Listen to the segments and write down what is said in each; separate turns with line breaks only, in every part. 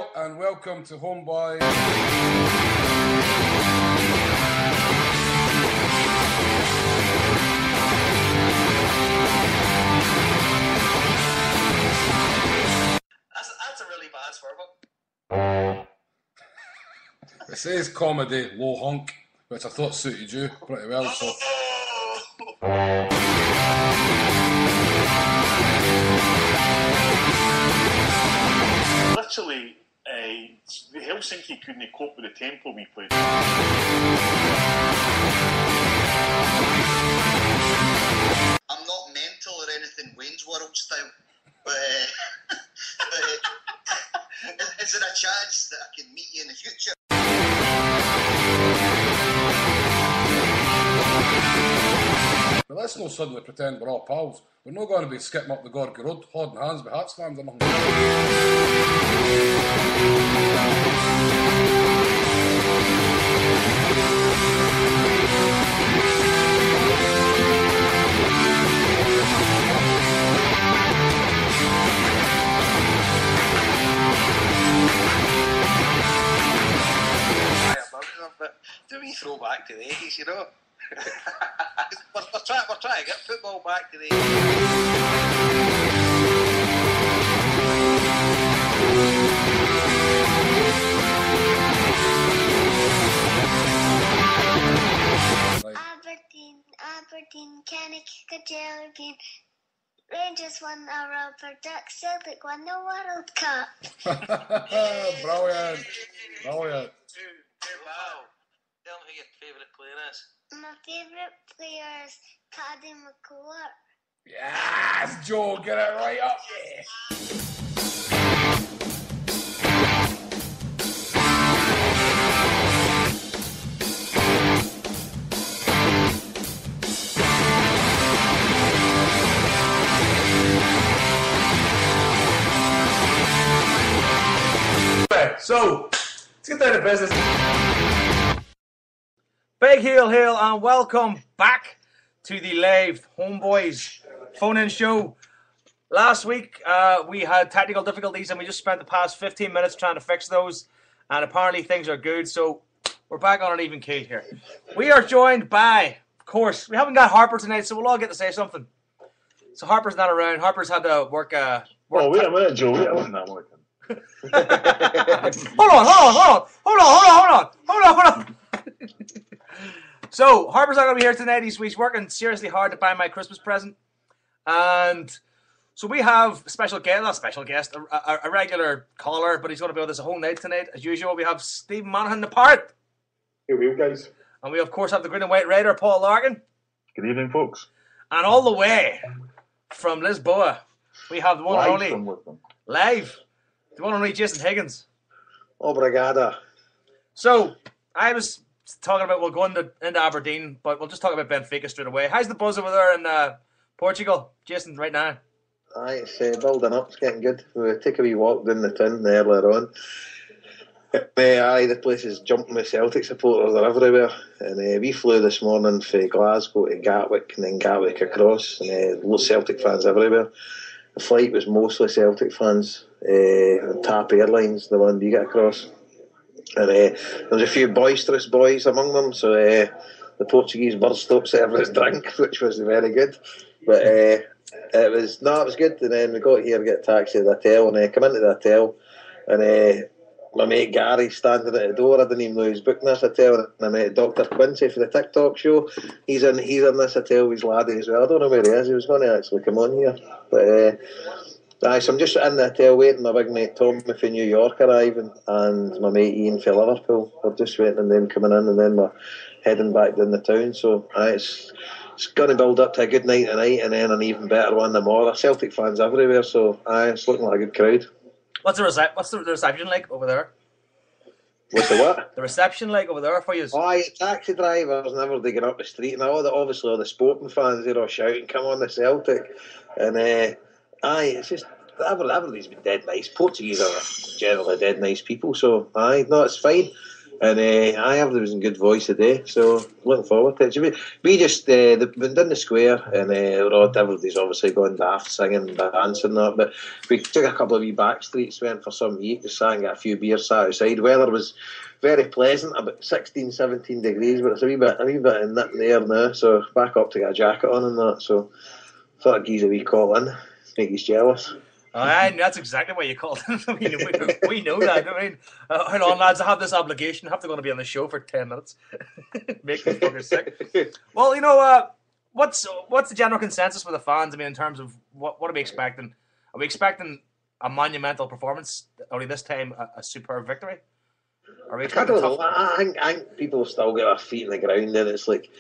Hail and welcome to HomeBhoys.
That's a really bad swear word.
It says comedy, low honk, which I thought suited you pretty well. So.
Literally, Helsinki couldn't cope with the tempo we played.
I'm not mental or anything Wayne's World style, but is there a chance that I can meet you in the future?
But let's not suddenly pretend we're all pals. We're not going to be skipping up the Gorky Road, holding hands with Hearts fans or nothing.
But do we throw back to the 80s, you know? we're trying to get football back to the 80s.
Aberdeen, Kenny kick a jelly bean. Rangers won a rubber duck, Celtic won the World Cup.
Brilliant. Brilliant.
Wow. Tell me who your favourite player is.
My favourite player is Paddy McCourt.
Yes, Joe, get it right up there.
So, let's get down to business. Big hail and welcome back to the live HomeBhoys phone-in show. Last week we had technical difficulties and we just spent the past 15 minutes trying to fix those, and apparently things are good, so we're back on an even keel here. We are joined by, of course, we haven't got Harper tonight, so we'll all get to say something. So Harper's not around. Harper's had to work.
Oh, wait a minute, Joe. I wasn't that working.
Hold on. So Harper's not going to be here tonight. He's working seriously hard to buy my Christmas present, and so we have a regular caller, but he's going to be with us a whole night tonight. As usual, we have Stephen Monaghan, the parrot.
Here we go, guys.
And we of course have the Green and White Raider, Paul Larkin.
Good evening, folks.
And all the way from Lisboa, we have the one and only live. The one and only Jason Higgins.
Obrigada.
So, I was talking about we'll go into Aberdeen, but we'll just talk about Benfica straight away. How's the buzz over there in Portugal, Jason, right now?
Aye, it's building up, it's getting good. We take a wee walk down the town earlier on. Aye, the place is jumping with Celtic supporters, they're everywhere. And we flew this morning from Glasgow to Gatwick and then Gatwick across, and loads of Celtic fans everywhere. The flight was mostly Celtic fans. TAP Airlines, the one we get across. And there was a few boisterous boys among them, so the Portuguese burst up serving us drink, which was very good. But it was good. And then we got here to get a taxi to the hotel, and come into the hotel, and my mate Gary standing at the door. I didn't even know he was booking this hotel, and I met Dr. Quincy for the TikTok show. He's in this hotel with his laddie as well. I don't know where he is. He was going to actually come on here, but. So I'm just in the hotel waiting. My big mate Tommy from New York arriving, and my mate Ian from Liverpool. We're just waiting on them coming in, and then we're heading back down the town. So it's going to build up to a good night tonight, and then an even better one tomorrow. There's Celtic fans everywhere, so it's looking like a good crowd.
What's the reception like over there?
What's the what?
The reception like over there for you?
Taxi drivers never they get up the street, and obviously all the sporting fans, they're all shouting, "Come on, the Celtic!" And it's just everybody's been dead nice. Portuguese are generally dead nice people, so it's fine. And I have there was in good voice today, so looking forward to it. We just went down the square, and Rod everybody's obviously gone daft singing and dancing and that. But we took a couple of wee back streets, went for some heat, just sang, got a few beers, sat outside. Weather was very pleasant, about 16, 17 degrees, but it's a wee bit in that there now. So back up to get a jacket on and that. So thought I'd give a wee call in, make you jealous.
That's exactly why you called him. we know that. I mean, hold on, lads. I have this obligation. I have to go to be on the show for 10 minutes. Make me fucking sick. Well, what's the general consensus for the fans? I mean, in terms of what are we expecting? Are we expecting a monumental performance? Only this time, a superb victory? Are we expecting?
I think people still get their feet in the ground, and it's like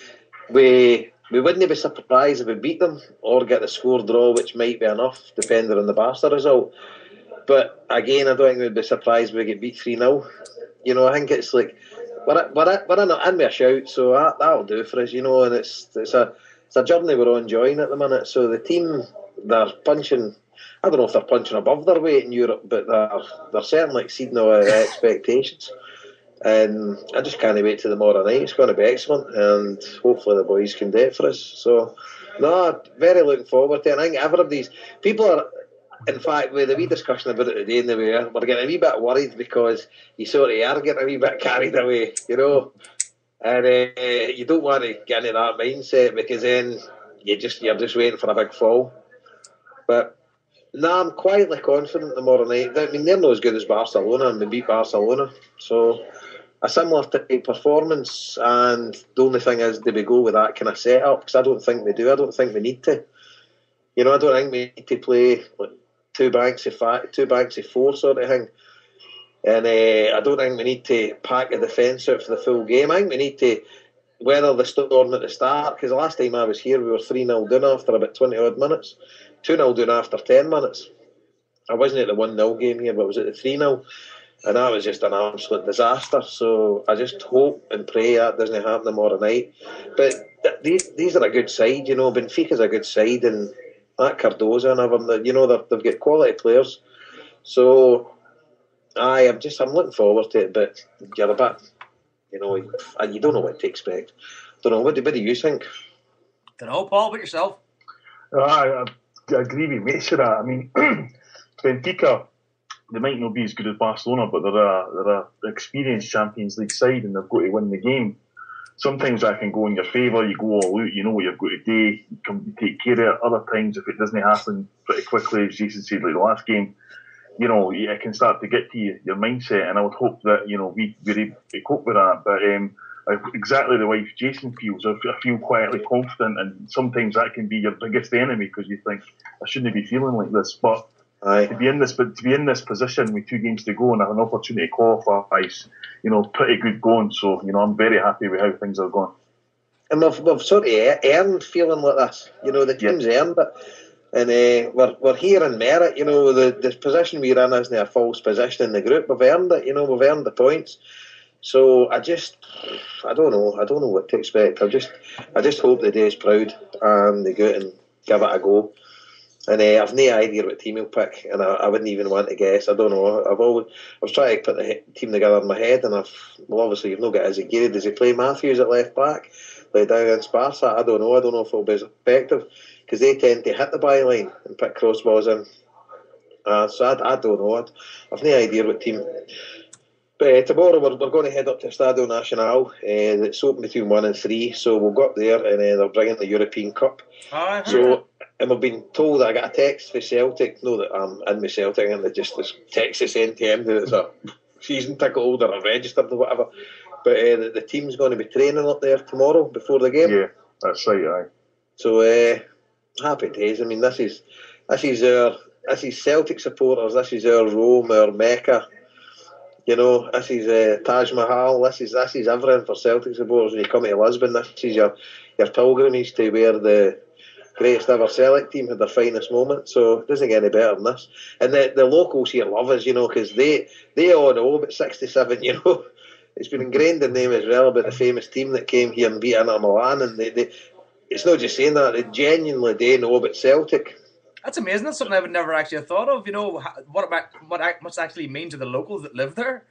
we wouldn't be surprised if we beat them or get the score draw, which might be enough, depending on the Barca result. But again, I don't think we'd be surprised if we get beat 3-0. I think it's like we're in a shout, so that'll do for us. And it's a journey we're on enjoying at the minute. So the team, they're punching. I don't know if they're punching above their weight in Europe, but they're certainly exceeding our expectations. And I just can't wait till tomorrow night. It's going to be excellent, and hopefully the boys can do it for us. So, no, very looking forward to it. I think everybody's people are, in fact, with a wee discussion about it today in the way, we're getting a wee bit worried because you sort of are getting a wee bit carried away, and you don't want to get into that mindset because then you're just waiting for a big fall. But no, I'm quietly confident tomorrow night. I mean, they're not as good as Barcelona, and we beat Barcelona, so a similar type performance. And the only thing is, do we go with that kind of setup? Because I don't think we do. I don't think we need to. I don't think we need to play like two banks of four sort of thing. And I don't think we need to pack the defence out for the full game. I think we need to weather the storm at the start, because the last time I was here we were 3-0 down after about 20 odd minutes, 2-0 down after 10 minutes. I wasn't at the 1-0 game here, but I was at the 3-0, and that was just an absolute disaster. So I just hope and pray that doesn't happen tomorrow night. But these are a good side, Benfica's a good side, and that Cardoza and everything, they've got quality players. So I'm looking forward to it, but you're a bit, you don't know what to expect. Don't know, what do you think?
Don't know, Paul, but yourself?
I agree with Mace with that. I mean, Benfica, they might not be as good as Barcelona, but they're a experienced Champions League side, and they've got to win the game. Sometimes that can go in your favour. You go all out, you know what you've got to do, you take care of it. Other times, if it doesn't happen pretty quickly, as Jason said, like the last game, it can start to get to your mindset, and I would hope that, we cope with that. But exactly the way Jason feels, I feel quietly confident, and sometimes that can be your biggest enemy because you think, I shouldn't be feeling like this. But to be in this position with 2 games to go and have an opportunity to qualify is, pretty good going. So, I'm very happy with how things are going.
And we've sort of earned feeling like this. The team's earned it. And we're here in merit. The position we're in isn't a false position in the group. We've earned it. We've earned the points. So I don't know what to expect. I just hope the day's proud and they go out and give it a go. And I've no idea what team he'll pick, and I wouldn't even want to guess. I don't know. I was trying to put the team together in my head, and obviously you've not got Aguirre. Does he play Matthews at left back? Play down against Barca? I don't know. I don't know if it'll be as effective, because they tend to hit the byline and put crossballs in. So I don't know. I've no idea what team. But tomorrow we're going to head up to Estadio Nacional. It's open between 1 and 3, so we'll go up there, and they're bringing the European Cup. And we've been told, I got a text for Celtic, know that I'm in with Celtic, and just this text is sent to him that it's a season ticket holder or registered or whatever. But the team's going to be training up there tomorrow before the game.
Yeah, that's right, aye. So
happy days. I mean, this is Celtic supporters. This is our Rome, our Mecca. This is Taj Mahal. This is everything for Celtic supporters. When you come to Lisbon, this is your pilgrimage to where the greatest ever Celtic team had their finest moment. So it doesn't get any better than this. And the locals here love us, because they all know about 67. It's been ingrained in them as well about the famous team that came here and beat Inter Milan. And they it's not just saying that, they genuinely know about Celtic.
That's amazing. That's something I would never actually have thought of. What it actually means to the locals that live there.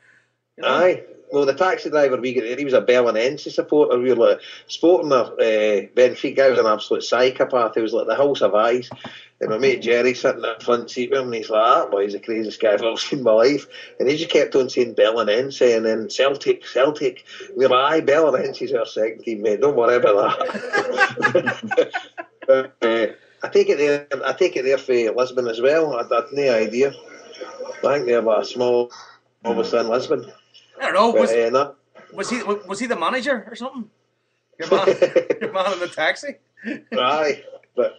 You know?
Aye. Well, the taxi driver we got there, he was a Belenenses supporter. We were like sporting our Benfica. I was an absolute psychopath. He was like the House of Eyes. And my mate Jerry sitting in the front seat with him, and he's like, that boy's the craziest guy I've ever seen in my life. And he just kept on saying Belenense and then Celtic. We were like, aye, Belenenses are our second team, mate. Don't worry about that. But, I take it there for Lisbon as well. I had no idea. I think they have a small office in Lisbon.
I don't know.
But,
Was he the manager or something? Your man in the taxi?
Aye, but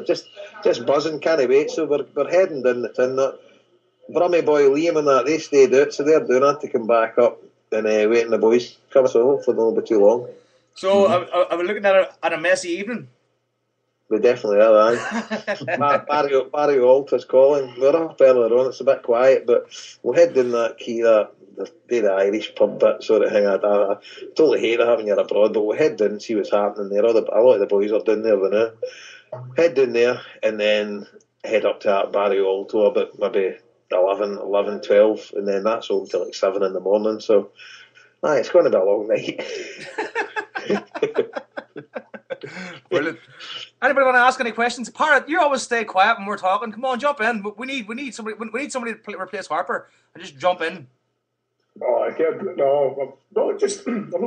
just buzzing, can't wait. So we're heading down the tin. That Brummy boy Liam and that, they stayed out, so they're doing that to come back up and waiting the boys come. So hopefully they'll be too long.
So are we looking at a messy evening?
We definitely are, aye. Barry Walters calling. We're up earlier on, it's a bit quiet, but we'll head down that the Irish pub bit sort of thing. I totally hate having you abroad, but we'll head down and see what's happening there. A lot of the boys are down there now. Head down there and then head up to that Barry Alto about maybe 11, 12, and then that's on till like 7 in the morning. So, it's going to be a long night.
Brilliant. Anybody want to ask any questions? Parrot, you always stay quiet when we're talking. Come on, jump in. We need somebody. We need somebody to replace Harper. And just jump in.
Oh, I can't. No, I've not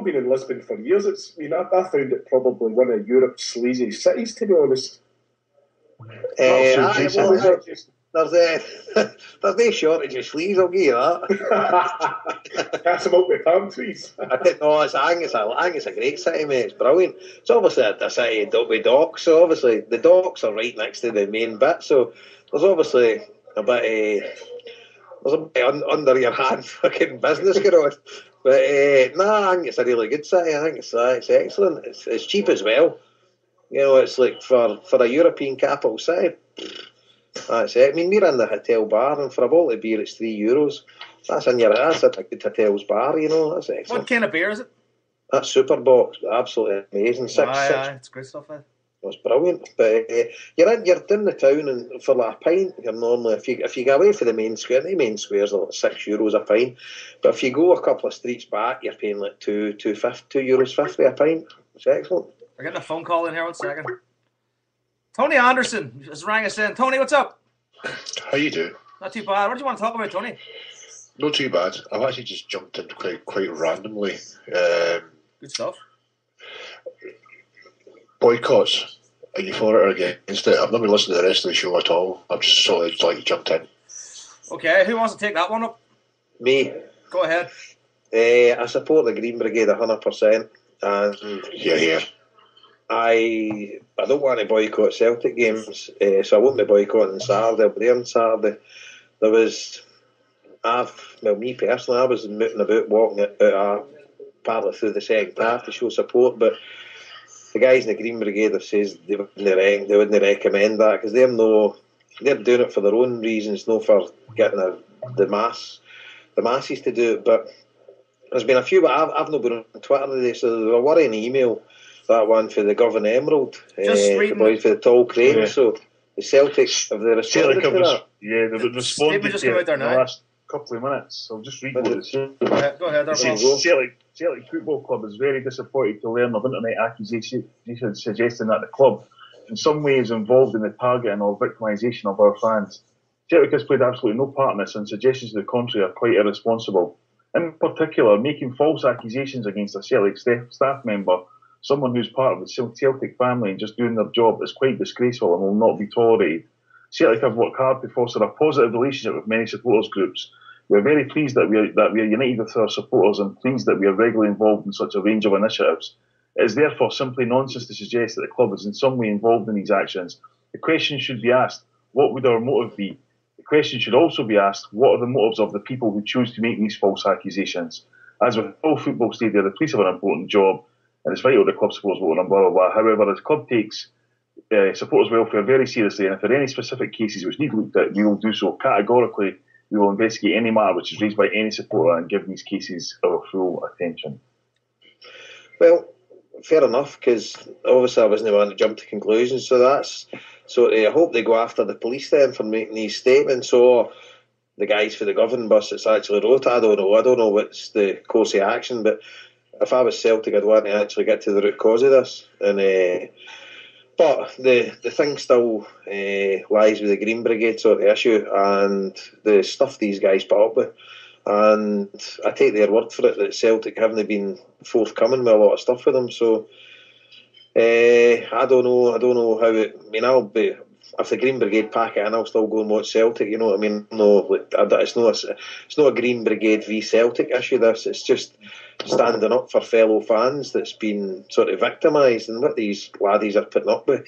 been in Lisbon for years. I found it probably one of Europe's sleaziest cities, to be honest.
There's no shortage of sleeves, I'll give you that.
Pass them out with palm trees.
I think it's a great city, mate. It's brilliant. It's obviously a city with docks, so obviously the docks are right next to the main bit, so there's obviously a bit under your hand fucking business going on. But I think it's a really good city. I think it's excellent. It's cheap as well. You know, it's like for a European capital city. That's it. I mean, we're in the hotel bar, and for a bottle of beer, it's €3. That's at a good hotel's bar, you know. That's excellent.
What kind of beer is it?
That's Super Box, absolutely amazing. Six.
It's great stuff, man.
It's brilliant. But you're down the town, and for like a pint, you're normally if you go away from the main square, the main squares are like €6 a pint. But if you go a couple of streets back, you're paying like €2.50 a pint. It's excellent.
We're getting a phone call in here. 1 second. Tony Anderson just rang us in. Tony, what's up?
How you doing?
Not too bad. What do you want to talk about, Tony?
Not too bad. I've actually just jumped in quite randomly.
Good stuff.
Boycotts. Are you for it or against it? I've not been listening to the rest of the show at all. I've just sort of jumped in.
Okay, who wants to take that one up?
Me.
Go ahead.
I support the Green Brigade 100%. And
yeah.
I don't want to boycott Celtic games, so I won't be boycotting Saturday. I'll be there on Saturday. Me personally, I was mooting about walking out partly through the second half to show support, but the guys in the Green Brigade have says they wouldn't recommend that because they're doing it for their own reasons, not for getting the masses to do it. But there's been a few, but I've not been on Twitter today, so there were worrying email. That one for the Govan Emerald, the boys for the tall crane. Yeah. So the Celtics have they responded to that?
Yeah, they've responded to it in the last couple of minutes. So just read what it says.
Go ahead.
Celtic Football Club is very disappointed to learn of internet accusations suggesting that the club in some way is involved in the targeting or victimisation of our fans. Celtic has played absolutely no part in this, and suggestions to the contrary are quite irresponsible. In particular, making false accusations against a Celtic staff member, someone who's part of the Celtic family and just doing their job, is quite disgraceful and will not be tolerated. Celtic have worked hard to foster a positive relationship with many supporters groups. We are very pleased that we are united with our supporters and pleased that we are regularly involved in such a range of initiatives. It is therefore simply nonsense to suggest that the club is in some way involved in these actions. The question should be asked, what would our motive be? The question should also be asked, what are the motives of the people who choose to make these false accusations? As with all football stadia, the police have an important job, and it's vital the club supporters vote and blah, blah, blah. However, the club takes supporters' welfare very seriously, and if there are any specific cases which need looked at, we will do so. Categorically, we will investigate any matter which is raised by any supporter and give these cases our full attention.
Well, fair enough, because obviously I wasn't going to jump to conclusions, so I hope they go after the police then for making these statements. So the guys for the governing bus that's actually wrote it. I don't know what's the course of action, but if I was Celtic, I'd want to actually get to the root cause of this. And but the thing still lies with the Green Brigade sort of issue and the stuff these guys put up with. And I take their word for it that Celtic haven't been forthcoming with a lot of stuff with them. So I don't know how it. I mean, I'll be, if the Green Brigade pack it in, I'll still go and watch Celtic. You know what I mean? No, it's not a Green Brigade v Celtic issue. It's just standing up for fellow fans that's been sort of victimised, and what these laddies are putting up with.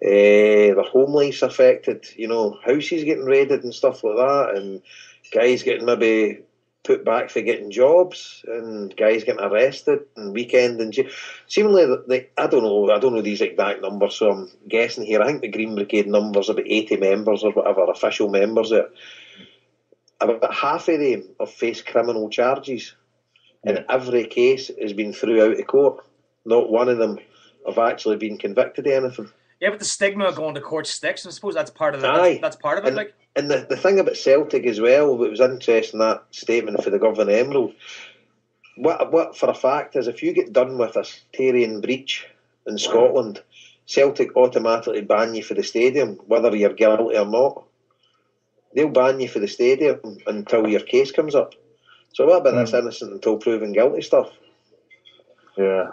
Their home life's affected. You know, houses getting raided and stuff like that, and guys getting maybe put back for getting jobs, and guys getting arrested and weekend and seemingly I don't know these exact numbers, so I'm guessing here. I think the Green Brigade numbers about 80 members or whatever, official members. About half of them have faced criminal charges, and every case has been through out of court. Not one of them have actually been convicted of anything.
Yeah, but the stigma of going to court sticks, I suppose that's part of it. That's part of it, like.
And the thing about Celtic as well, what was interesting, that statement for the Governing Emerald, what for a fact is, if you get done with a sectarian breach in Scotland, Celtic automatically ban you for the stadium, whether you're guilty or not. They'll ban you for the stadium until your case comes up. So what about this innocent until proven guilty stuff?
Yeah,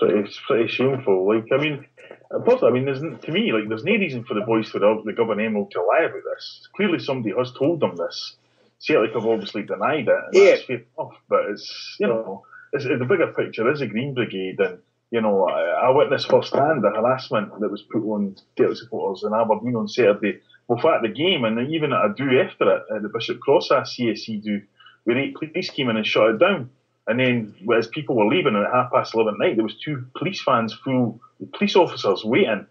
it's pretty shameful. Like, I mean, there's no reason for the boys for the Governing Emerald to lie about this. Clearly, somebody has told them this. Celtic have obviously denied it, and that's fair enough. But it's the bigger picture is a Green Brigade, and I witnessed firsthand the harassment that was put on Celtic supporters in Aberdeen on Saturday, both at the game and even at a do after it at the Bishop Crossas CSC do, where 8 police came in and shut it down. And then, as people were leaving at 11:30 at night, there was 2 police vans full of police officers waiting.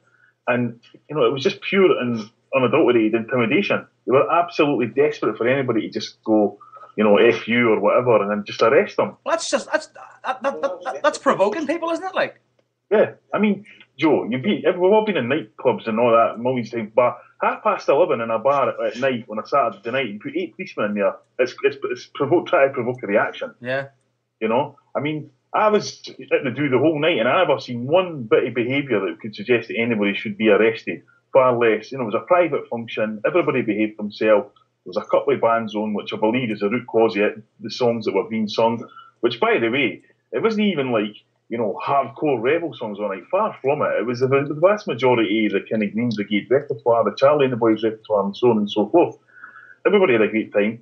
And, it was just pure and unadulterated intimidation. They were absolutely desperate for anybody to just go, F you or whatever, and then just arrest them.
Well, that's provoking people, isn't it? Like,
yeah. I mean, Joe, we've all been in nightclubs and all that millions of times, but 11:30 in a bar at night on a Saturday night, you put 8 policemen in there, it's trying to provoke a reaction.
Yeah.
I mean, I was at the do the whole night, and I never seen one bit of behaviour that could suggest that anybody should be arrested. Far less, it was a private function. Everybody behaved themselves. There was a couple of bands on, which I believe is the root cause of it, the songs that were being sung. Which, by the way, it wasn't even like hardcore rebel songs all night. Far from it. It was the vast majority of the kind of Green Brigade repertoire, the Charlie and the Boys repertoire, and so on and so forth. Everybody had a great time.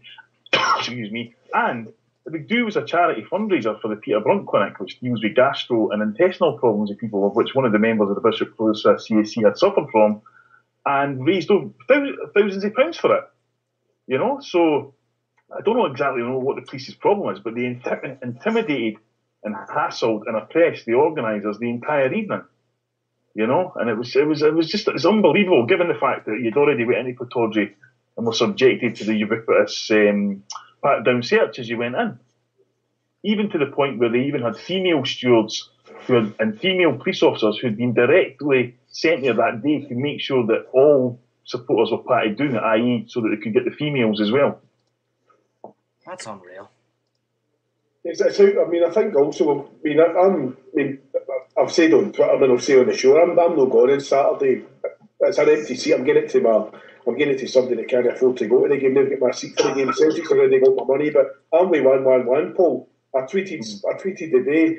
Excuse me, and. The Big Do was a charity fundraiser for the Peter Brunt Clinic, which deals with gastro and intestinal problems of people, of which one of the members of the Bishop Process CSC had suffered from, and raised thousands of pounds for it. So I don't exactly know what the police's problem is, but they intimidated and hassled and oppressed the organisers the entire evening. And it was unbelievable, given the fact that you'd already went into Pittodrie and were subjected to the ubiquitous pat-down search as you went in. Even to the point where they even had female stewards and female police officers who had been directly sent there that day to make sure that all supporters were patted down, i.e. so that they could get the females as well.
That's unreal.
I think also, I've said on Twitter and I'll say on the show, I'm not going on Saturday. It's an empty seat. I'm getting it to somebody that can't afford to go to the game. They'll get my seat for the game. Celtic's already got my money, but I'm with 111, Paul. I tweeted today,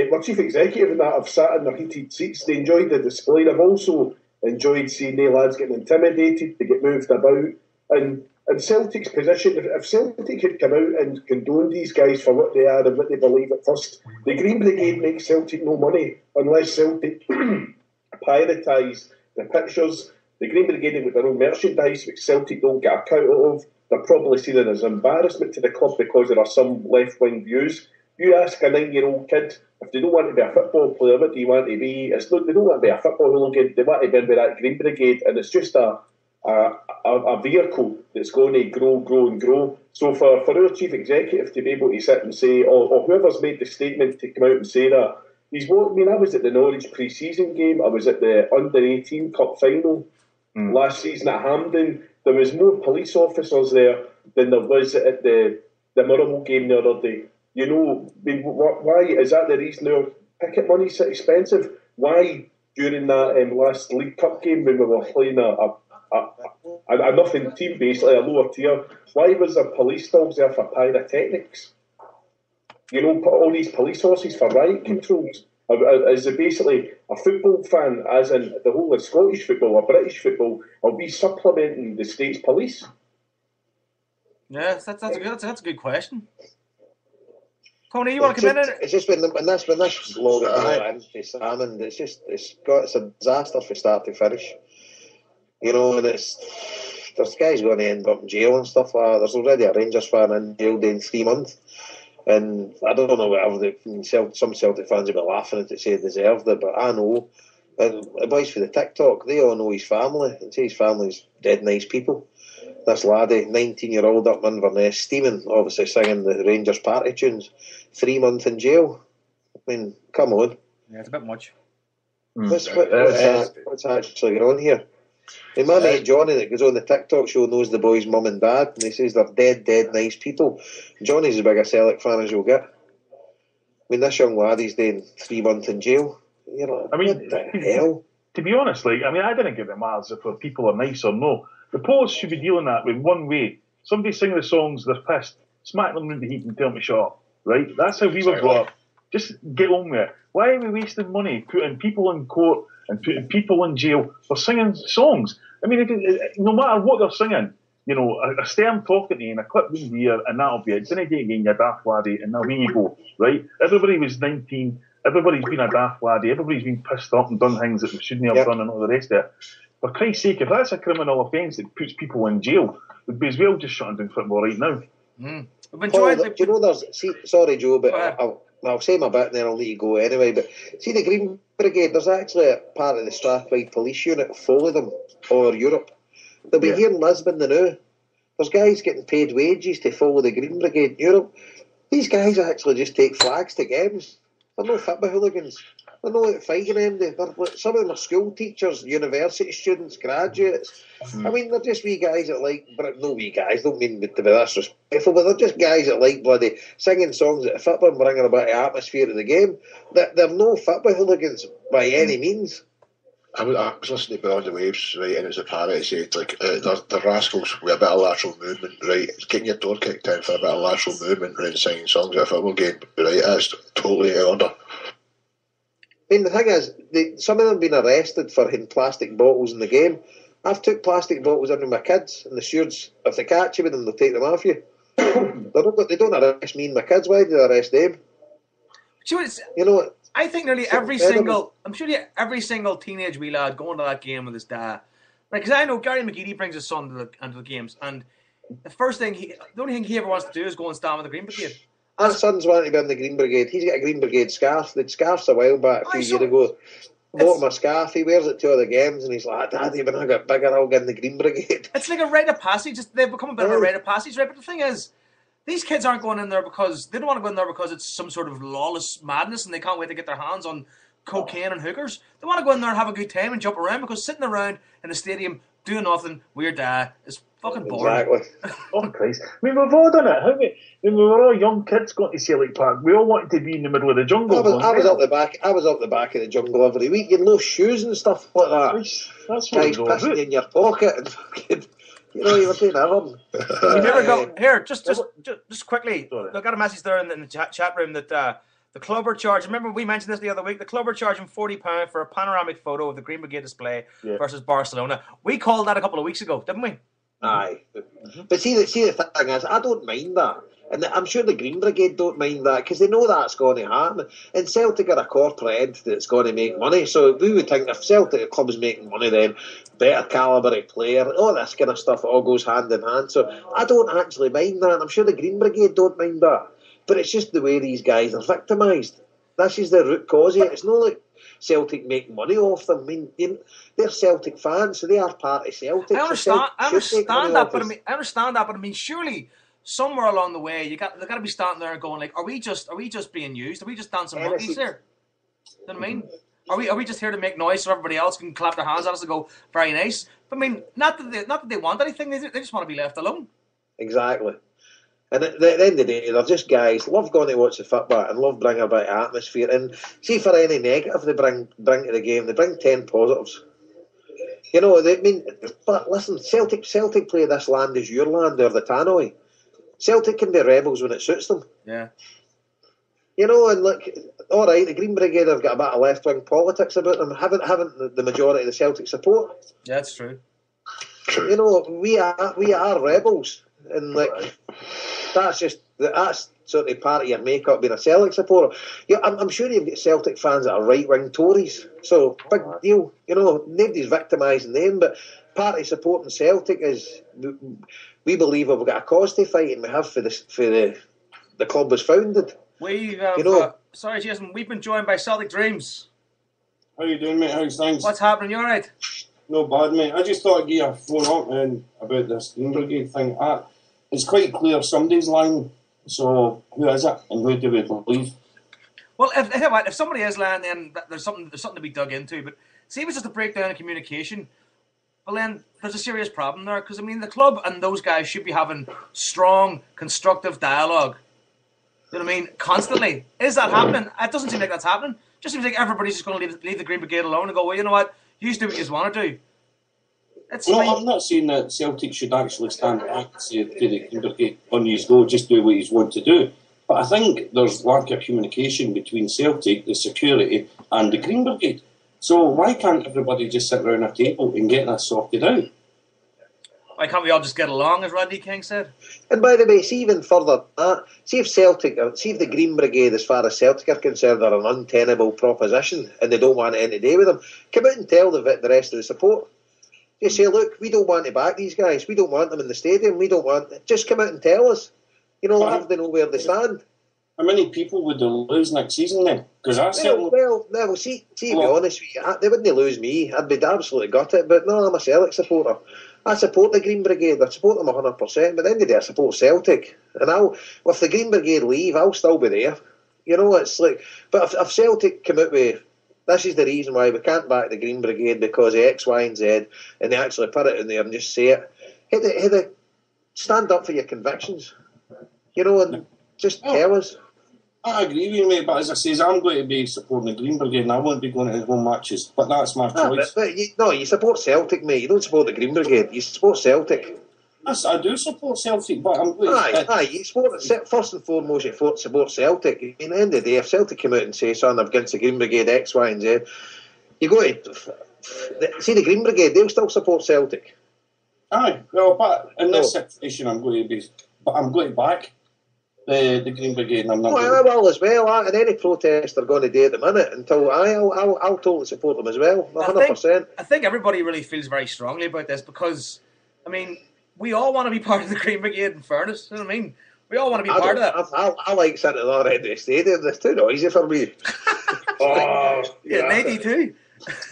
my chief executive and that have sat in their heated seats. They enjoyed the display. They've also enjoyed seeing the lads getting intimidated, they get moved about. And Celtic's position, if Celtic had come out and condoned these guys for what they are and what they believe at first, the Green Brigade makes Celtic no money unless Celtic privatise the pictures. The Green Brigade have got their own merchandise, which Celtic don't get a cut out of. They're probably seen it as an embarrassment to the club because there are some left-wing views. You ask a 9-year-old kid if they don't want to be a football player, what do you want to be? They don't want to be a football hooligan. They want to be in with that Green Brigade, and it's just a vehicle that's going to grow. So for our chief executive to be able to sit and say, or whoever's made the statement to come out and say that, I was at the Norwich pre-season game. I was at the under-18 cup final. last season at Hampden, there was more police officers there than there was at the Motherwell game the other day. You know, why is that the reason our ticket money's so expensive? Why during that last League Cup game when we were playing a nothing team, basically a lower tier, why was there police dogs there for pyrotechnics? You know, all these police horses for riot controls. Is it basically a football fan, as in the whole of Scottish football or British football, are we supplementing the state's police?
Yeah, that's a good question. Tony, you want to come in?
It's just when this law got brought in for salmon, it's a disaster from start to finish. You know, and there's guys going to end up in jail and stuff like that. There's already a Rangers fan in jail doing 3 months. And I don't know whatever some Celtic fans will be laughing at it, say he deserved it, but I know. And the boys for the TikTok, they all know his family, and say his family's dead nice people. This laddie, 19-year-old up in Inverness, steaming, obviously singing the Rangers party tunes, 3 months in jail. I mean, come on.
Yeah, it's a bit much.
What's actually going on here? And my mate Johnny that goes on the TikTok show knows the boys' mum and dad, and he says they're dead nice people. Johnny's as big a Celtic fan as you'll get. I mean, this young laddie's doing 3 months in jail. You know, what the hell?
To be honest, I didn't give a matters if people are nice or no. The post should be dealing that with one way. Somebody singing the songs, they're pissed. Smack them in the heat and tell them to shut up. Right? That's how we were brought up. Just get on with it. Why are we wasting money putting people in court and putting people in jail for singing songs? I mean, no matter what they're singing, you know, a stern talking to you and a clip in the ear, and that'll be it. Didn't get again, you daft laddie, and away you go, right? Everybody was 19, everybody's been a daft laddie, everybody's been pissed off and done things that we shouldn't have done and all the rest of it. For Christ's sake, if that's a criminal offence that puts people in jail, we'd be as well just shutting down football right now.
Paul, do you know sorry Joe, but I'll say my bit and then I'll let you go anyway, but see the Green Brigade, there's actually a part of the Strathclyde police unit follow them all over Europe. They'll be here in Lisbon now. There's guys getting paid wages to follow the Green Brigade in Europe. These guys actually just take flags to games. They're no football hooligans. They're not fighting them. Some of them are school teachers, university students, graduates. I mean, they're just wee guys that like, but no wee guys, don't mean to be disrespectful, but they're just guys that like bloody singing songs at the football and bringing a bit of atmosphere to the game. They're no football hooligans by any means.
I was listening to Beyond the Waves, right, and it was a parody said, like, they're rascals with a bit of lateral movement, right? It's getting your door kicked down for a bit of lateral movement, right, and singing songs at a football game, right? That's totally out of order.
I mean, the thing is, some of them have been arrested for hitting plastic bottles in the game. I've took plastic bottles in with my kids, and the stewards, if they catch you with them, they'll take them off you. They don't arrest me and my kids. Why do they arrest them? You know what?
I think nearly every single teenage wee lad going to that game with his dad. Like, because I know Gary McGeady brings his son into the games, and the only thing he ever wants to do is go and stand with the Green Brigade.
Our son's wanting to be in the Green Brigade. He's got a Green Brigade scarf. The scarf's a while back, a few years ago. Bought him a scarf. He wears it to all the games, and he's like, Daddy, when I get bigger, I'll get in the Green Brigade.
It's like a rite of passage. They've become a bit of a rite of passage, right? But the thing is, these kids aren't going in there because they don't want to go in there because it's some sort of lawless madness and they can't wait to get their hands on cocaine and hookers. They want to go in there and have a good time and jump around because sitting around in a stadium doing nothing, weird is fucking boring.
Exactly.
Oh Christ! I mean, we've all done it. When we were all young kids going to Celtic Park, we all wanted to be in the middle of the jungle.
I was up the back. I was up the back of the jungle every week. You had no shoes and stuff like that.
That's what
guys pissing in your pocket and fucking. You know, you were doing everything.
You never go here. Just quickly. I got a message there in the chat room that the club are charging. Remember we mentioned this the other week. The club are charging £40 for a panoramic photo of the Green Brigade display versus Barcelona. We called that a couple of weeks ago, didn't we?
Aye, but see the thing is, I don't mind that, and I'm sure the Green Brigade don't mind that because they know that's going to happen. And Celtic are a corporate entity that's going to make money, so we would think if Celtic club's making money, then better calibre of player, all this kind of stuff, it all goes hand in hand. So I don't actually mind that. I'm sure the Green Brigade don't mind that, but it's just the way these guys are victimised. This is the root cause of it. It's not like Celtic make money off them. I mean, they're Celtic fans, so they are part of Celtic.
I understand that, but I mean, surely somewhere along the way, they got to be standing there and going like, "Are we just being used? Are we just dancing monkeys here?" You know what I mean? Are we just here to make noise so everybody else can clap their hands at us and go, very nice? But I mean, not that they want anything, they just want to be left alone.
Exactly. And at the end of the day, they're just guys, love going to watch the football and love bringing about atmosphere. And see, for any negative they bring to the game, they bring 10 positives. You know, but listen, Celtic play this land as your land or the Tannoy. Celtic can be rebels when it suits them.
Yeah.
You know, and look, all right, the Green Brigade have got a bit of left-wing politics about them, haven't the majority of the Celtic support.
Yeah, that's true.
You know, we are rebels, and like that's sort of part of your makeup being a Celtic supporter. Yeah, I'm sure you've got Celtic fans that are right-wing Tories, so big deal. You know, nobody's victimising them, but part of supporting Celtic is we believe we've got a cause to fight, and we have for the club was founded.
We've sorry, Jason, we've been joined by Celtic Dreams.
How you doing, mate? How's things?
What's happening? You alright?
No bad, mate. I just thought I'd give you a phone up about this Green Brigade thing. It's quite clear somebody's lying. So who is it, and who do we believe?
Well, if somebody is lying, then there's something to be dug into. But see, if it's just a breakdown in communication, well, then there's a serious problem there. Because I mean, the club and those guys should be having strong, constructive dialogue. You know what I mean? Constantly. Is that happening? It doesn't seem like that's happening. It just seems like everybody's just going to leave the Green Brigade alone and go, well, you know what? You do what you want to do.
I'm not saying that Celtic should actually stand back and say to the Green Brigade, on you go, just do what you want to do. But I think there's lack of communication between Celtic, the security, and the Green Brigade. So why can't everybody just sit around a table and get this sorted out?
Why can't we all just get along, as Rodney King said?
And by the way, see even further that, see if the Green Brigade, as far as Celtic are concerned, are an untenable proposition and they don't want anything to do with them, come out and tell the rest of the support. You say, look, we don't want to back these guys. We don't want them in the stadium. We don't want... Just come out and tell us. You know, have they know where they stand.
How many people would they lose next season then? Because that's
well, see, to be honest with you, they wouldn't lose me. I'd be absolutely gutted. But no, I'm a Celtic supporter. I support the Green Brigade. I support them 100%. But at the end of the day, I support Celtic. And if the Green Brigade leave, I'll still be there. You know, it's like... But if Celtic come out with... This is the reason why we can't back the Green Brigade because of X, Y and Z, and they actually put it in there and just say it. Hey, they stand up for your convictions. You know, and just tell us.
I agree with you, mate, but as I say, I'm going to be supporting the Green Brigade and I won't be going to home matches, but that's my choice.
You support Celtic, mate. You don't support the Green Brigade. You support Celtic.
Yes, I do support Celtic, but I'm going
you support first and foremost. You support Celtic. I mean, at the end of the day, if Celtic come out and say, "Son, I'm against the Green Brigade X, Y, and Z," you go to see the Green Brigade. They'll still support Celtic.
Aye, well, but in this situation, I'm going to back the Green Brigade, and I'm not.
I will as well. And any protest they're going to do at the minute, until I'll totally support them as well. 100%.
I think everybody really feels very strongly about this because, I mean, we all want to be part of the Green Brigade, in fairness. You know what I mean? We all want to be part of that.
I like sitting at the other end of the stadium. It's too noisy for me.
Yeah, 92.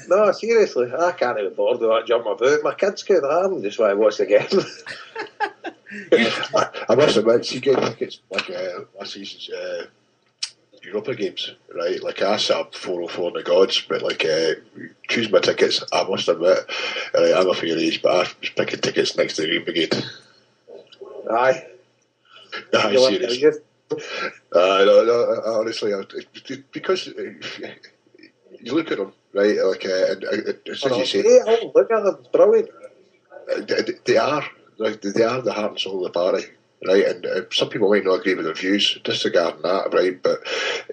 No, seriously. I can't even bother with that jump about. My kids could. I'm just want to watch the game.
I must admit, see, getting tickets like last season's Europa games, right? Like I sat up 404 in the gods, but like choose my tickets. I must admit, right, I'm a fair age, but I was picking tickets next to the Green Brigade.
Aye.
Aye, serious. No, honestly, because you look at them, right? Like, and as you say,
look at them, brilliant.
They are. Like, they are the heart and soul of the party, right? And some people might not agree with their views, disregarding that, right? But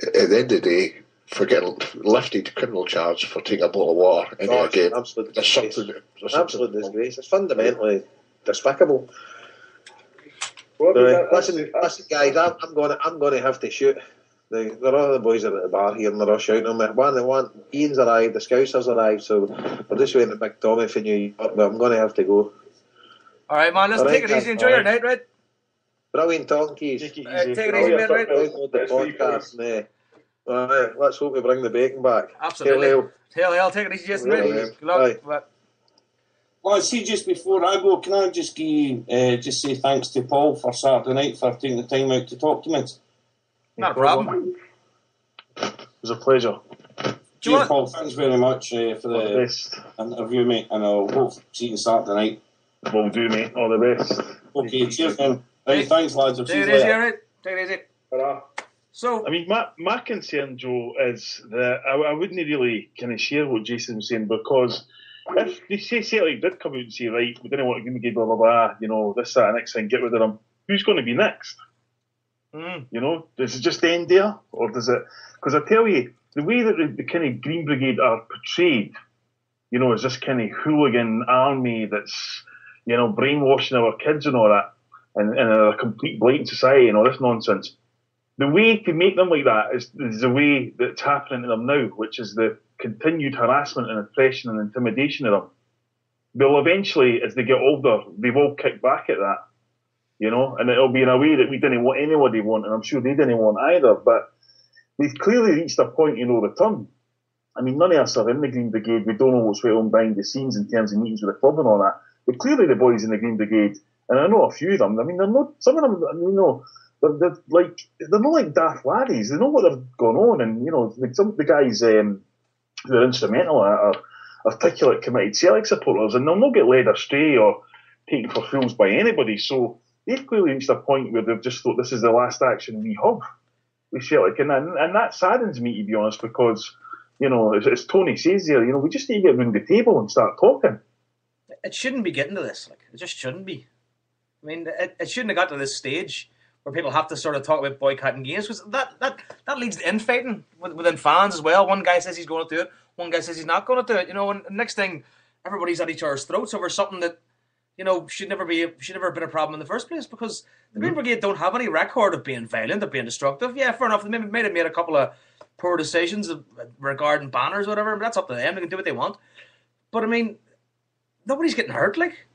at the end of the day, for getting lifted criminal charge for taking a bottle of water in a game,
absolute
disgrace.
It's fundamentally despicable. Listen, guys, I'm going to have to shoot. There are other boys at the bar here and they're all shouting on me. One, Ian's arrived, the Scousers arrived, so we're just waiting for Big Tommy for New York, but I'm going to have to go.
All right, man, let's take it easy. Enjoy your night, right?
Brilliant talking to you.
Take it easy, man, right?
The podcast, all right, let's hope we bring the bacon back.
Absolutely. Hail, take it easy, Jason. Good luck. Bye.
Well, see, just before I go, can I just say thanks to Paul for Saturday night for taking the time out to talk to me?
Not a problem.
It was a pleasure.
Cheers, Paul. Thanks very much for the
best
interview, mate. And I'll hope to see you Saturday night.
Will do, mate. All the best.
Okay, cheers, man. Right, thanks, lads. I'll see you
Take it easy,
later.
all right? Take it easy.
Ta-ra.
So,
I mean, my concern, Joe, is that I wouldn't really kind of share what Jason was saying, because if they say Celtic did come out and say, right, we didn't want to give blah, blah, blah, you know, this, that, next thing, get rid of them, who's going to be next? You know, does it just end there? Or does it... Because I tell you, the way that the kind of Green Brigade are portrayed, you know, as this kind of hooligan army that's, you know, brainwashing our kids and all that, and a complete blatant society and all this nonsense. The way to make them like that is the way that's happening to them now, which is the continued harassment and oppression and intimidation of them. They'll eventually, as they get older, they've all kicked back at that, you know, and it'll be in a way that we didn't want anybody want, and I'm sure they didn't want either, but they've clearly reached a point of no return. I mean, none of us are in the Green Brigade. We don't know what's going on behind the scenes in terms of meetings with the club and all that. But clearly the boys in the Green Brigade, and I know a few of them, I mean, they're not, some of them, you know, they're not like daft laddies. They know what they've gone on, and, you know, like some of the guys who are instrumental are articulate, committed Celtic supporters, and they'll not get led astray or taken for fools by anybody. So they've clearly reached a point where they've just thought this is the last action we have with Celtic, and that saddens me, to be honest, because, you know, as Tony says there, you know, we just need to get around the table and start talking.
It shouldn't be getting to this. Like, it just shouldn't be. I mean, it shouldn't have got to this stage where people have to sort of talk about boycotting games, because that leads to infighting within fans as well. One guy says he's going to do it, one guy says he's not going to do it. You know, and the next thing, everybody's at each other's throats over something that, you know, should never have been a problem in the first place, because the Green Brigade don't have any record of being violent, of being destructive. Yeah, fair enough. They may have made a couple of poor decisions regarding banners or whatever, but that's up to them. They can do what they want. But I mean, nobody's getting hurt. Like,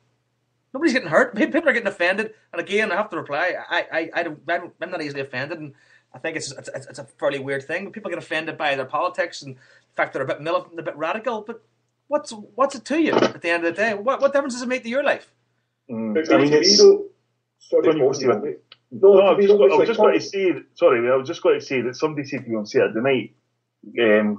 nobody's getting hurt. People are getting offended. And again, I have to reply. I'm not easily offended, and I think it's a fairly weird thing. People get offended by their politics and the fact they're a bit militant, a bit radical. But what's it to you at the end of the day? What difference does it make to your life?
I mean, it's... Sorry,
I was just going to say that somebody said to me on Saturday night,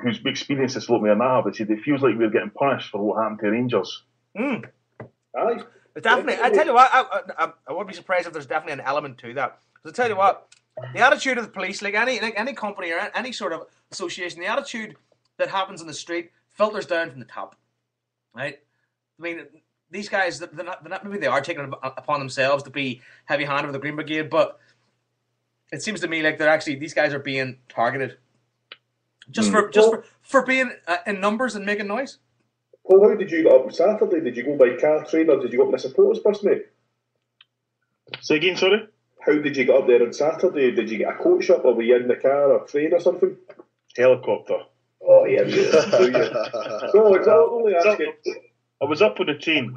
who's experienced this a lot more than I have, said it feels like we're getting punished for what happened to Rangers.
Aye.
Definitely. I tell you what, I wouldn't be surprised if there's definitely an element to that. Because I tell you what, the attitude of the police, like any company or any sort of association, the attitude that happens in the street filters down from the top, right? I mean, these guys, they're not, maybe they are taking it upon themselves to be heavy-handed with the Green Brigade, but it seems to me like these guys are being targeted just for being in numbers and making noise.
Paul, how did you get up Saturday? Did you go by car, train, or did you go up in a supporters bus, mate?
Say again, sorry?
How did you get up there on Saturday? Did you get a coach up, or were you in the car or train or something?
Helicopter.
Oh, yeah. No, it's only asking...
I was up on the train.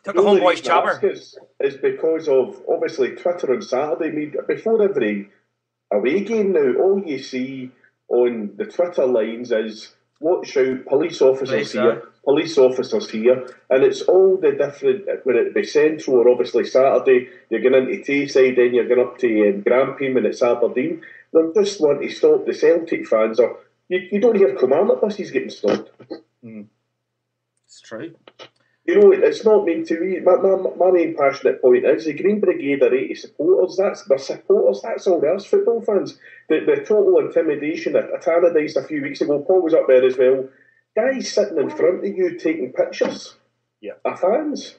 Took a HomeBhoys chopper.
Is because of, obviously, Twitter on Saturday. Before every away game now, all you see on the Twitter lines is, watch out, police officers here, and it's all the different, whether it be Central or obviously Saturday, you're going into Tayside, then you're going up to Grampian and it's Aberdeen. They just want to stop the Celtic fans, or you don't hear Kilmarnock buses getting stopped.
It's true.
You know, it's not meant to be. My main passionate point is the Green Brigade are 80 supporters. They're supporters. That's all there is. Football fans. The total intimidation. I analysed a few weeks ago. Paul was up there as well. Guys sitting in front of you taking pictures.
Yeah.
Are fans.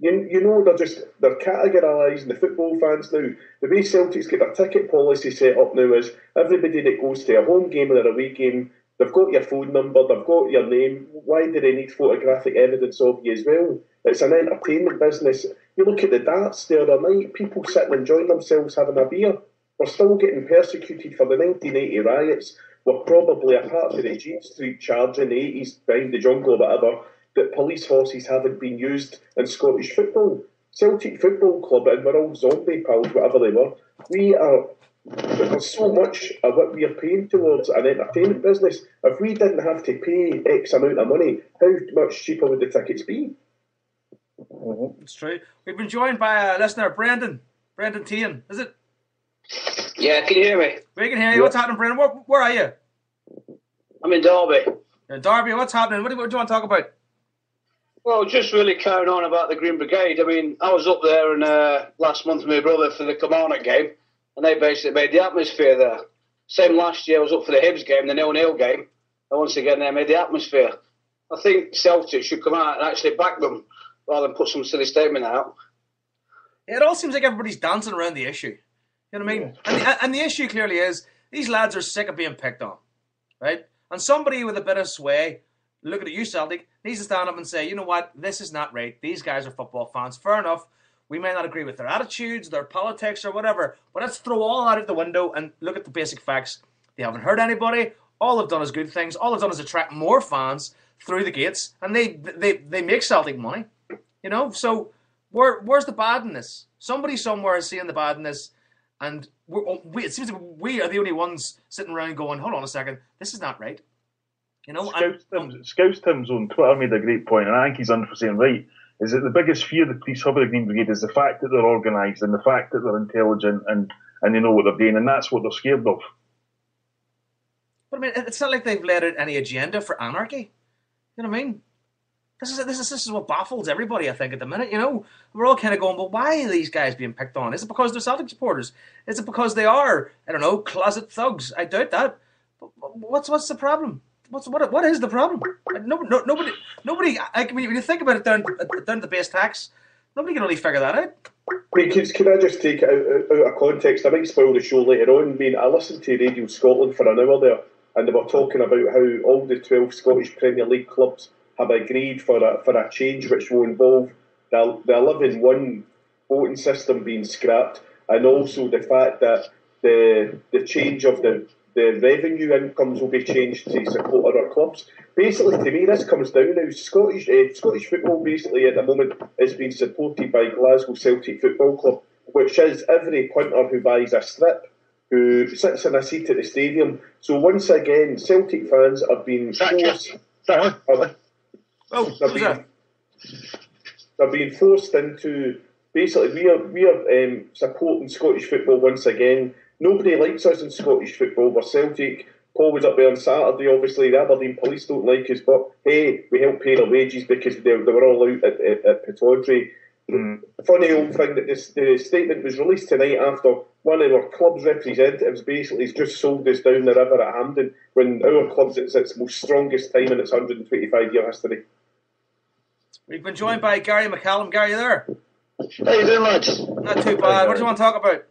You know, they're categorising the football fans now. The way Celtic's get their ticket policy set up now is everybody that goes to a home game or a away game, they've got your phone number, they've got your name. Why do they need photographic evidence of you as well? It's an entertainment business. You look at the darts the other night, people sitting enjoying themselves having a beer. We're still getting persecuted for the 1980 riots. We're probably, apart from the Jeep Street charge in the 80s behind the jungle or whatever, that police horses haven't been used in Scottish football. Celtic Football Club, and we're all zombie pals, whatever they were, there's so much of what we're paying towards an entertainment business. If we didn't have to pay X amount of money, how much cheaper would the tickets be?
It's true. We've been joined by a listener, Brendan Tian. Is it?
Yeah, can you hear me?
We can hear you. What's happening, Brendan? Where are you?
I'm in Derby.
Derby, what's happening? What do you want to talk about?
Well, just really carrying on about the Green Brigade. I mean, I was up there last month with my brother for the Kilmarnock game, and they basically made the atmosphere there. Same last year, I was up for the Hibs game, the 0-0 game, and once again they made the atmosphere. I think Celtic should come out and actually back them rather than put some silly statement out.
It all seems like everybody's dancing around the issue. You know what I mean? And the issue clearly is these lads are sick of being picked on, right? And somebody with a bit of sway, looking at you, Celtic, needs to stand up and say, you know what, this is not right. These guys are football fans. Fair enough. We may not agree with their attitudes, their politics, or whatever, but let's throw all that out the window and look at the basic facts. They haven't hurt anybody. All they've done is good things. All they've done is attract more fans through the gates, and they make Celtic money. You know, so where's the bad in this? Somebody somewhere is seeing the bad in this, and it seems like we are the only ones sitting around going, hold on a second, this is not right. You know,
Scouse Tim's on Twitter made a great point, and I think he's 100% right, is that the biggest fear the police have of the Green Brigade is the fact that they're organised and the fact that they're intelligent and they know what they're doing, and that's what they're scared of.
But I mean, it's not like they've laid out any agenda for anarchy. You know what I mean? This is what baffles everybody, I think, at the minute. You know, we're all kind of going, well, why are these guys being picked on? Is it because they're Celtic supporters? Is it because they are, I don't know, closet thugs? I doubt that. But what's the problem? What is the problem? Nobody. When you think about it down to the base tax, nobody can really figure that out.
Can I just take it out of context? I might spoil the show later on. I mean, I listened to Radio Scotland for an hour there, and they were talking about how all the 12 Scottish Premier League clubs have agreed for a change which will involve the 11-1 voting system being scrapped, and also the fact that the change of the revenue incomes will be changed to support other clubs. Basically, to me, this comes down now. Scottish football, basically, at the moment, is being supported by Glasgow Celtic Football Club, which is every punter who buys a strip, who sits in a seat at the stadium. So once again, Celtic fans are being forced. They're being forced into. Basically, we are supporting Scottish football once again. Nobody likes us in Scottish football. We're Celtic. Paul was up there on Saturday. Obviously, the Aberdeen police don't like us, but hey, we help pay their wages because they were all out at Pittodrie. Funny old thing that the statement was released tonight after one of our club's representatives basically has just sold us down the river at Hampden when our club's at its most strongest time in its 125-year history.
We've been joined by Gary McCallum. Gary, you there?
How you doing, lads?
Not too bad. What do you want to talk about?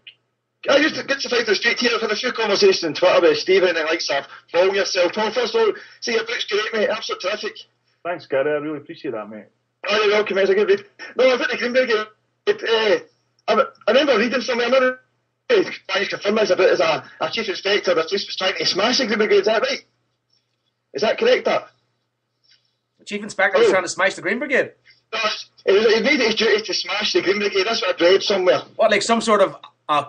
I used to get to fight the street here. I've had a few conversations on Twitter with Stephen and likes of following yourself. Tom, first of all, see your book's great, mate. Absolutely terrific.
Thanks, Gary. I really appreciate that, mate.
Oh, you're welcome, mate. It's a good read. No, I've got the Green Brigade. I remember reading somewhere. I'm not trying to confirm this, but as a chief inspector, the police was trying to smash the Green Brigade. Is that right? Is that correct, that?
The chief inspector was trying to smash the Green Brigade?
No, it made it his duty to smash the Green Brigade. That's what I read somewhere.
What, like some sort of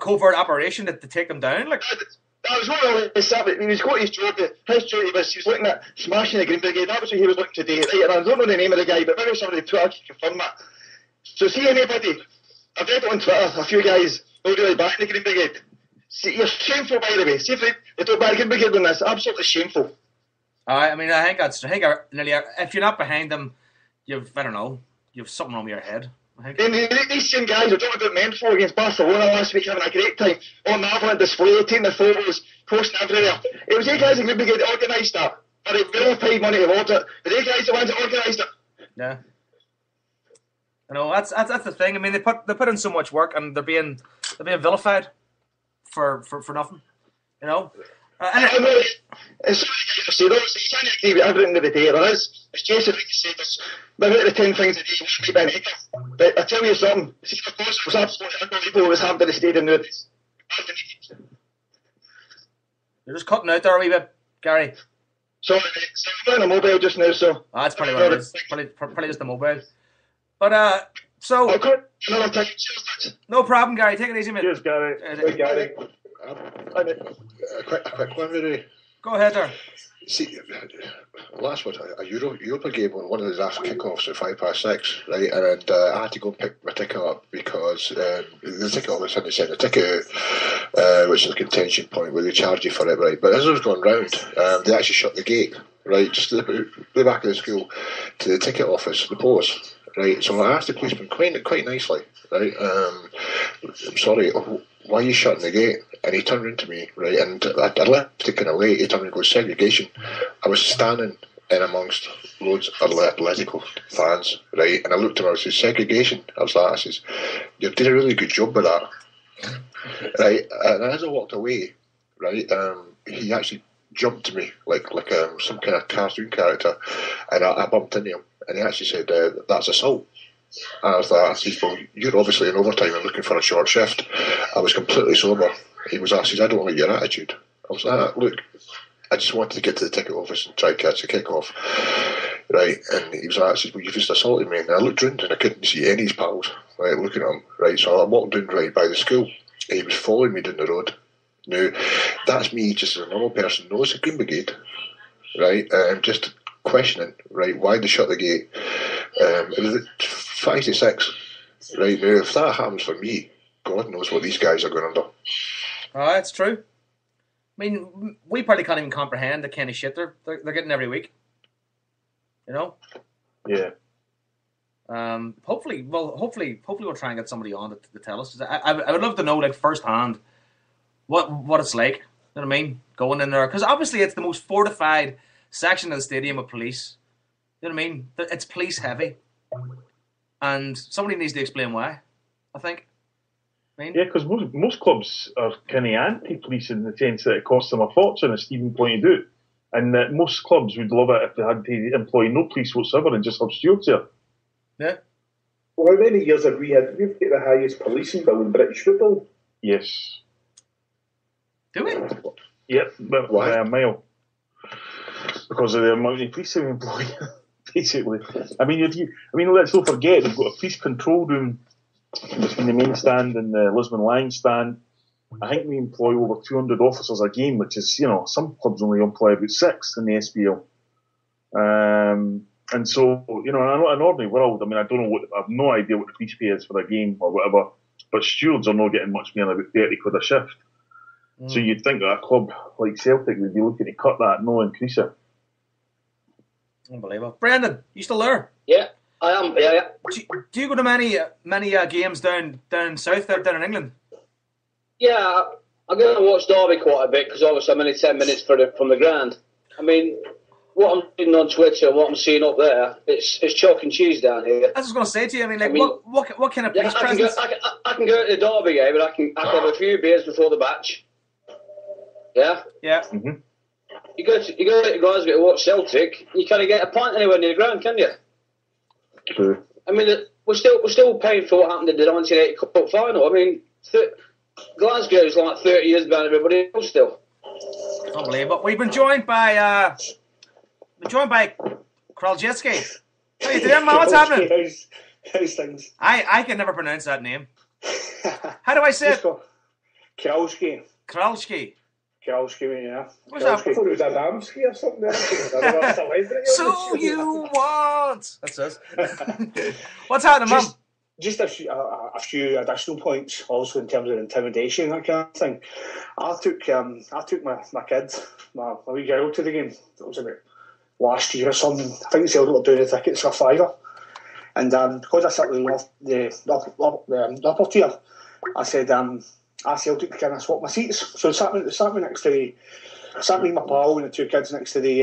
covert operation to take them down? Like
that was what I was saying. He was got his job. His duty was he was looking at smashing the Green Brigade. That was what he was looking to do. Right, and I don't know the name of the guy, but maybe somebody on Twitter can confirm that. So see anybody, I've read it on Twitter, a few guys not really backing the Green Brigade. See, you're shameful, by the way. See if they don't back the Green Brigade on this. Absolutely shameful.
I mean, I think nearly, if you're not behind them, you've something wrong with your head.
These same guys were talking about Menfo against Barcelona last week, having a great time on Marvel display, taking the photos, posting everywhere. It was these guys that Green Brigade organised that. But they all paid money towards it. But they guys the ones that organised it.
Yeah. I know, that's the thing. I mean, they put in so much work and they're being vilified for nothing. You know?
It's you can't agree with everything of the day. There is, as Jason Reed said, there's maybe the 10 things a day you might be an acre. But I tell you something, see, of course, it was absolutely unbelievable what was happening to the stadium now.
You're just cutting out there a wee bit, Gary.
Sorry, I'm on a mobile just now, so.
That's probably what it is. Probably just the mobile. But, so.
Another time.
No problem, Gary. Take it easy, mate.
Cheers, Gary.
Gary.
A quick one, really.
Go ahead there.
See, last one, a Europa game on one of the daft kickoffs at 6:05, right? And I had to go and pick my ticket up because the ticket office hadn't sent the ticket out, which is a contention point where they charge you for it, right? But as I was going round, they actually shut the gate, right, just to the back of the school to the ticket office, the post, right? So I asked the policeman quite nicely, right? I'm sorry, why are you shutting the gate? And he turned around to me, right, and I left taken away. He turned around and goes, segregation. I was standing in amongst loads of Atletico fans, right, and I looked at him and I said, segregation? I says, you did a really good job with that, right, and as I walked away, right, he actually jumped to me like some kind of cartoon character, and I bumped into him, and he actually said, that's assault. And I said, well, you're obviously in overtime and looking for a short shift. I was completely sober. He was asked, I don't like your attitude. I was like, look, I just wanted to get to the ticket office and try and catch the kick-off. Right, and he was like, well, you've just assaulted me. And I looked round and I couldn't see any of his pals, right, looking at him. Right, so I walked down right by the school. And he was following me down the road. Now, that's me just as a normal person. No, it's a Green Brigade, right, just questioning, right, why they shut the gate. It was 5-6, right, now if that happens for me, God knows what these guys are going under.
Oh, it's true. I mean, we probably can't even comprehend the kind of shit they're getting every week. You know?
Yeah.
Hopefully we'll try and get somebody on to tell us. I would love to know, like, firsthand what it's like. You know what I mean? Going in there, because obviously it's the most fortified section of the stadium with police. You know what I mean? It's police heavy, and somebody needs to explain why. I think.
Yeah, because most clubs are kind of anti-police in the sense that it costs them a fortune, as Stephen pointed out, and that most clubs would love it if they had to employ no police whatsoever and just have stewards there.
Yeah.
Well, how many years have we had? We've got the highest policing bill in British football.
Yes.
Do we?
Yep, by a mile. Because of the amount of police we employ, basically. I mean, let's not forget they've got a police control room between the main stand and the Lisbon Lions stand. I think we employ over 200 officers a game, which is, some clubs only employ about 6 in the SPL. And so, in an ordinary world, I don't know I have no idea what the police pay is for a game or whatever, but stewards are not getting much more than about 30 quid a shift. So you'd think that a club like Celtic would be looking to cut that, no increase it.
Unbelievable. Brendan, you still there?
Yeah, I am. Yeah.
Do you go to many games down south, down in England?
Yeah, I'm going to watch Derby quite a bit because obviously I'm only 10 minutes from the ground. I mean, what I'm reading on Twitter and what I'm seeing up there, it's chalk and cheese down here.
I was just going to say to you, what kind of police presence?
I can go to the Derby game and I can have a few beers before the match. Yeah?
Yeah.
Mm-hmm.
You go to Glasgow to watch Celtic, you can't get a pint anywhere near the ground, can you?
True.
I mean, we're still paying for what happened in the 1980 Cup final. I mean, Glasgow's like 30 years behind everybody else still.
Unbelievable. We've been joined by Kraljeski. How you doing, man? What's happening?
How's things?
I can never pronounce that name. How do I say it?
Kraljeski.
Kraljeski.
Kraljeski, yeah.
What's that?
I thought it was Adamski or something.
So you want? That's us. What's happening, Mum?
Just a few additional points, also in terms of intimidation, that kind of thing. I took my kid, my wee girl, to the game. It was about last year or something. I think Celtic were doing the tickets for £5. And because I sat in the upper tier, I said, I Celtic to kind of swap my seats. So sat me next to my pal and the two kids next to the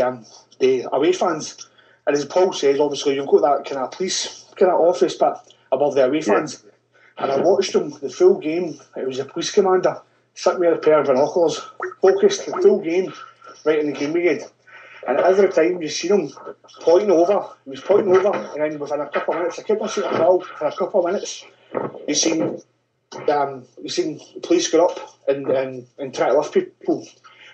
away fans. And as Paul says, obviously you've got that kind of police kind of office bit above the away fans. And I watched them the full game. It was a police commander sitting with a pair of binoculars, focused the full game right in the Green Brigade. And every time you see him pointing over, he was pointing over, and then within a couple of minutes, I kept my seat at all. For a couple of minutes, you seen police go up and try to lift people.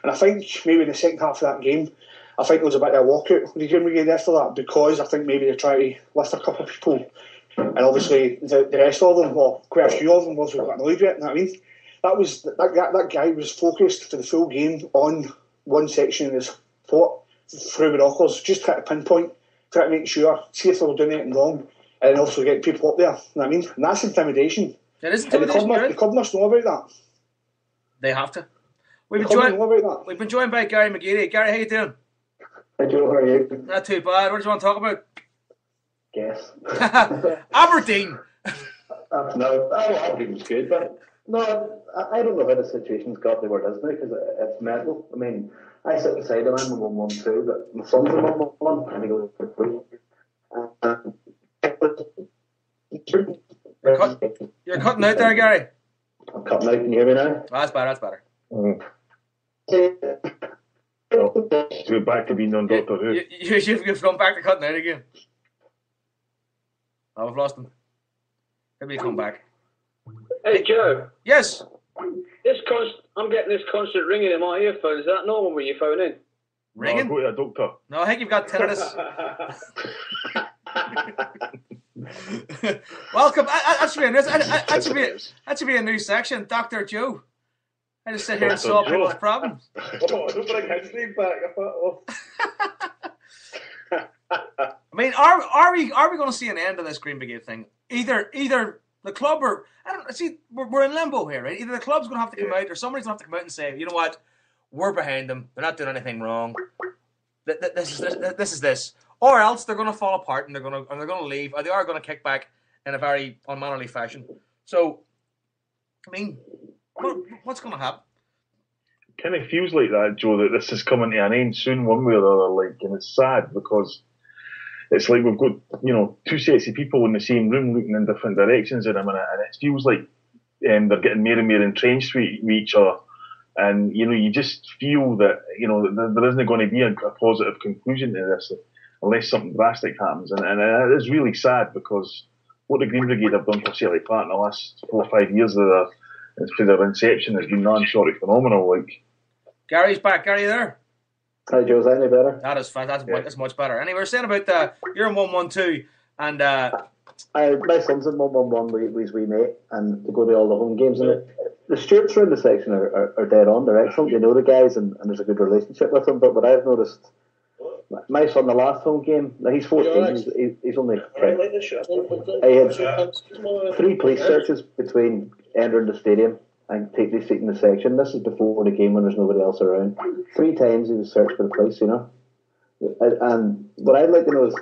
And I think maybe in the second half of that game, I think there was a bit of a walkout with the Green Brigade after that, because I think maybe they tried to lift a couple of people. And obviously the rest of them, well, quite a few of them, also got annoyed with it. You know what I mean? That guy was focused for the full game on one section of his foot, through the rockers, just try to pinpoint, try to make sure, see if they were doing anything wrong, and also get people up there. You know what I mean? And that's intimidation.
It is intimidation.
The club must know about that.
They have to.
We've been
joined by Gary McGeady. Gary, how you doing?
Hi Joe, how are you?
Not too bad. What do you want to talk about?
Guess.
Aberdeen.
No, Aberdeen was good, but no, I don't know how the situation's got the word is now because it's mental. I mean, I sit beside him, I'm a 1-1-2, but my son's a 1-1, and he goes
You're cutting out there, Gary.
I'm cutting out. Can you hear me now?
That's better.
So we're back to being on Doctor Who.
You've gone back to cutting out again. Oh, I've lost him. Maybe he'll come back.
Hey, Joe.
Yes.
I'm getting this constant ringing in my earphones. Is that normal when you phone in?
Ringing?
No, go to a doctor.
No, I think you've got tinnitus. Welcome. That should be a new section, Dr. Joe. I just sit here and solve people's problems.
Don't bring his name back.
I mean, are we going to see an end to this Green Brigade thing? Either the club or I don't see. We're in limbo here, right? Either the club's going to have to come out, or somebody's going to have to come out and say, you know what, we're behind them. They're not doing anything wrong. This is this, or else they're going to fall apart and they're going to leave, or they are going to kick back in a very unmannerly fashion. So, I mean, what's going to happen?
Kind of feels like that, Joe, that this is coming to an end soon, one way or the other. Like, and it's sad because it's like we've got, two sets of people in the same room looking in different directions in a minute, and it feels like they're getting more and more entrenched with each other. And, you just feel that, there isn't going to be a positive conclusion to this unless something drastic happens. And it is really sad because what the Green Brigade have done for Celtic Park in the last 4 or 5 years through their inception has been non-short of phenomenal. Like,
Gary's back. Gary, you there?
Hi, Joe. Is that any better?
That's much better. Anyway, we're saying about you're in 1-1-2, and
my son's in 1-1-1 with his wee mate, and they go to all the home games. And the stewards around the section are dead on. They're excellent. You know the guys, and there's a good relationship with them. But what I've noticed, my son, the last home game, now he's 14. He's only 10. I had 3 police searches between entering the stadium and taking his seat in the section. This is before the game when there's nobody else around. 3 times he was searched by the police, And what I'd like to know is,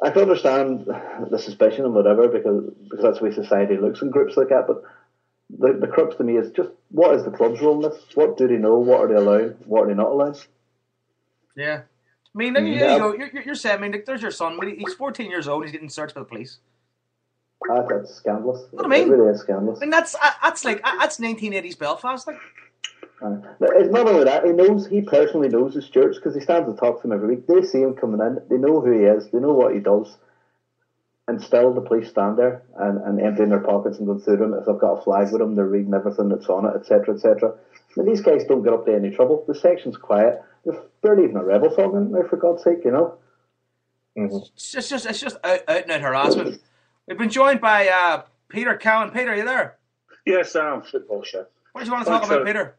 I can understand the suspicion and whatever because that's the way society looks in groups like that. But the crux to me is just what is the club's role in this? What do they know? What are they allowing? What are they not allowing?
Yeah, I mean, there you go. You're saying, I mean, there's your son. He's 14 years old. He's getting searched by the police.
That's scandalous.
What I mean?
It really is scandalous.
I mean, that's 1980s Belfast, like.
It's not only that, he personally knows the stewards because he stands and talks to them every week. They see him coming in, they know who he is, they know what he does, and still the police stand there and emptying their pockets and going through them. If they've got a flag with them, they're reading everything that's on it, etc., etc. And these guys don't get up to any trouble. The section's quiet. There's barely even a rebel song in there, for God's sake,
Mm-hmm.
It's just out and out harassment. We've been joined by Peter Cowan. Peter, are you there?
Yes, I'm football chef.
What do you want to talk about, Peter?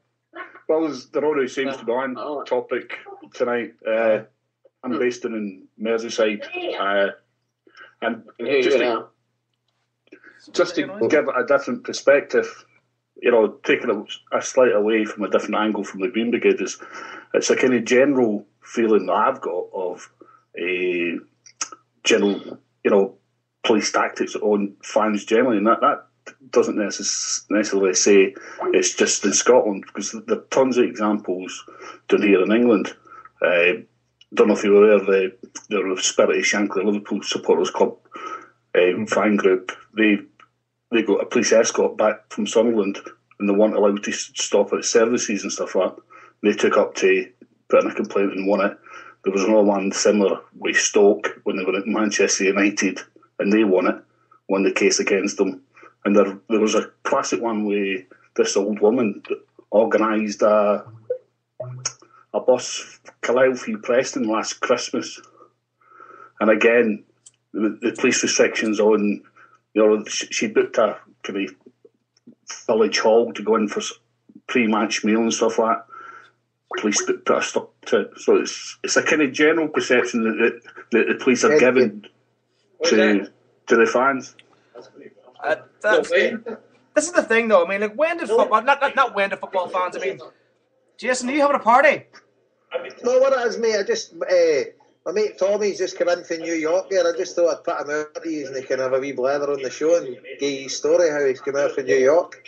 Well, the road who seems to be on topic tonight. I'm based in Merseyside, and just to give it a different perspective, taking a slight away from a different angle from the Green Brigade, it's a kind of general feeling that I've got of a general, police tactics on fans generally, and that doesn't necessarily say it's just in Scotland, because there are tons of examples down here in England. Don't know if you were aware, the Spirit of Shankly Liverpool Supporters Club fan group, they got a police escort back from Sunderland and they weren't allowed to stop at services and stuff like that. They took up to put in a complaint and won it. There was another one similar with Stoke when they were at Manchester United and they won the case against them. And there was a classic one where this old woman organised a bus Carlisle through Preston last Christmas. And again, the police restrictions on, she booked a kind of village hall to go in for pre-match meal and stuff like that. police put a stop to it. So it's a kind of general perception that the police are given to the fans.
This is the thing, though. I mean, like, when did football? Not when did football fans? I mean, Jason, are you having a party?
No, what it is, mate. I just my mate Tommy's just come in from New York there. I just thought I'd put him out to you and he can have a wee blather on the show and give you his story how he's come out from New York.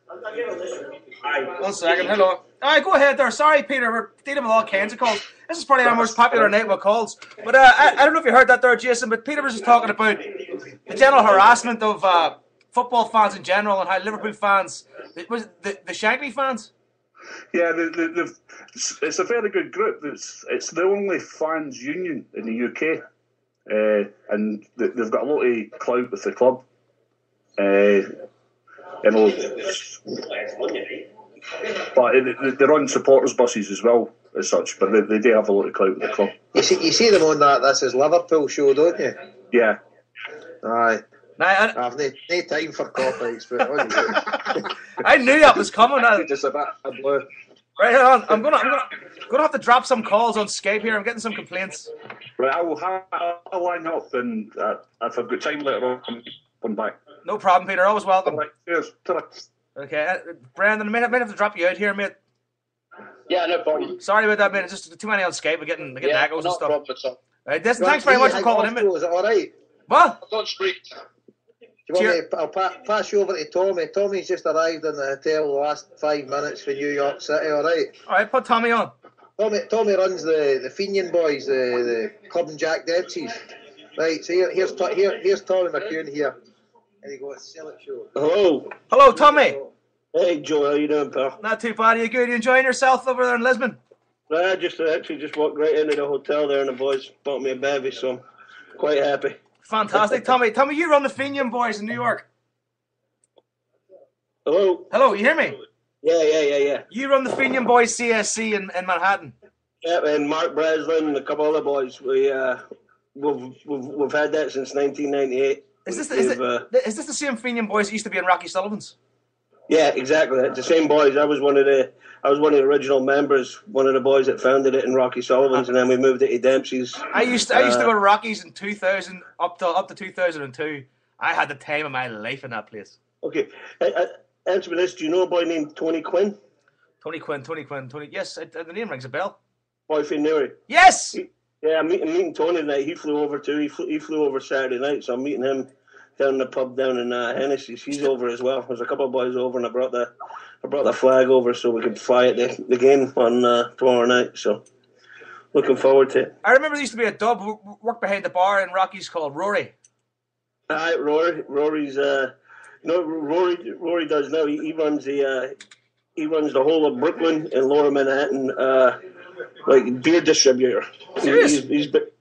1 second, hello. Alright, go ahead there. Sorry, Peter, we're dealing with all kinds of calls. This is probably our most popular night with calls. But I don't know if you heard that there, Jason, but Peter was just talking about the general harassment of football fans in general and how Liverpool fans, was it the Shankly fans?
Yeah, it's a very good group. It's the only fans union in the UK, and they've got a lot of clout with the club. You know, but they run supporters buses as well as such. But they do have a lot of clout with the club.
You see them on that. This is Liverpool show, don't you?
Yeah.
Aye. I've no time for cop-outs, but
I knew that was coming.
Just a bit of blue.
Right, hold on. I'm gonna have to drop some calls on Skype here. I'm getting some complaints.
Right, I'll line up, and if I've got time later on, I'll come back.
No problem, Peter. Always welcome.
Right, cheers.
Okay, Brandon, I might have to drop you out here, mate.
Yeah, no problem.
Sorry about that, mate. It's just too many on Skype. We're getting echoes and stuff.
Problem at all.
Right, listen, thanks very much for calling in, mate.
Is it all right?
What?
Don't speak.
Do you want me, I'll pass you over to Tommy. Tommy's just arrived in the hotel the last 5 minutes from New York City, all right?
All right, put Tommy on.
Tommy runs the Fenian Boys, the club and Jack Dempsey's. Right, so here's Tommy McCune here. There you go, it's Sell It Show.
Hello.
Hello, Tommy.
Hey, Joe, how you doing, pal?
Not too bad. Are you good? You enjoying yourself over there in Lisbon?
I just walked right into the hotel there and the boys bought me a bevy, so I'm quite happy.
Fantastic. Tommy, you run the Fenian Boys in New York.
Hello?
Hello, you hear me?
Yeah.
You run the Fenian Boys CSC in Manhattan.
Yeah, and Mark Breslin and a couple other boys. We've had that since 1998.
Is this the same Fenian Boys that used to be in Rocky Sullivan's?
Yeah, exactly. It's the same boys. I was one of the original members, one of the boys that founded it in Rocky Sullivan's, and then we moved it to Dempsey's.
I used to go to Rocky's in 2000 up to 2002. I had the time of my life in that place.
Okay, answer me this: do you know a boy named Tony Quinn?
Tony Quinn. Yes, the name rings a bell.
Boy from Newry.
Yes.
I'm meeting Tony tonight. He flew over too. He flew over Saturday night, so I'm meeting him down in the pub down in Hennessy's. He's over as well. There's a couple of boys over, and I brought the flag over so we could fly at the game on tomorrow night. So looking forward to it.
I remember there used to be a dub who worked behind the bar in Rockies called Rory.
Rory's Rory does now. He runs the whole of Brooklyn and Lower Manhattan like beer distributor.
Serious?
He's good.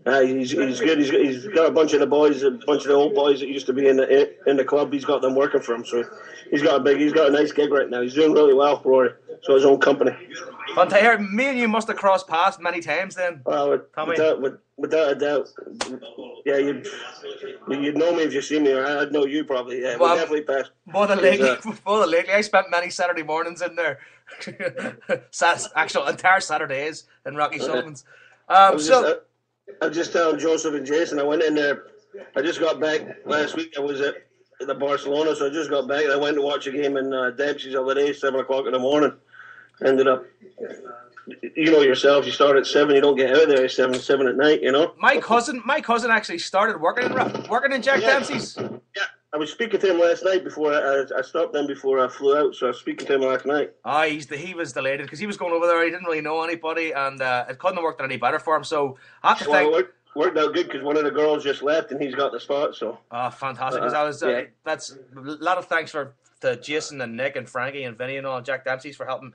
He's got a bunch of the old boys that used to be in the club. He's got them working for him, so he's got a nice gig right now. He's doing really well, Rory. So his own company.
Fantastic. Me and you must have crossed paths many times then.
Without a doubt. Yeah, you'd know me if you see me, or I'd know you probably. Yeah, we definitely passed.
More than lately, I spent many Saturday mornings in there. Actual entire Saturdays in Rocky Sullivan's.
I was just telling Joseph and Jason, I went in there. I just got back last week. I was at the Barcelona, so I just got back. I went to watch a game in Dempsey's the other day, 7 o'clock in the morning. Ended up, you know yourself, you start at 7, you don't get out of there at 7 at night, you know.
My cousin actually started working in Jack Dempsey's.
Yeah, I was speaking to him last night before I stopped them before I flew out, so I was speaking to him last night.
He was delighted because he was going over there. He didn't really know anybody, and it couldn't have worked out any better for him. So I have to thank.
It worked out good because one of the girls just left and he's got the spot. So
fantastic! That's a lot of thanks to Jason and Nick and Frankie and Vinny and all Jack Dempsey's for helping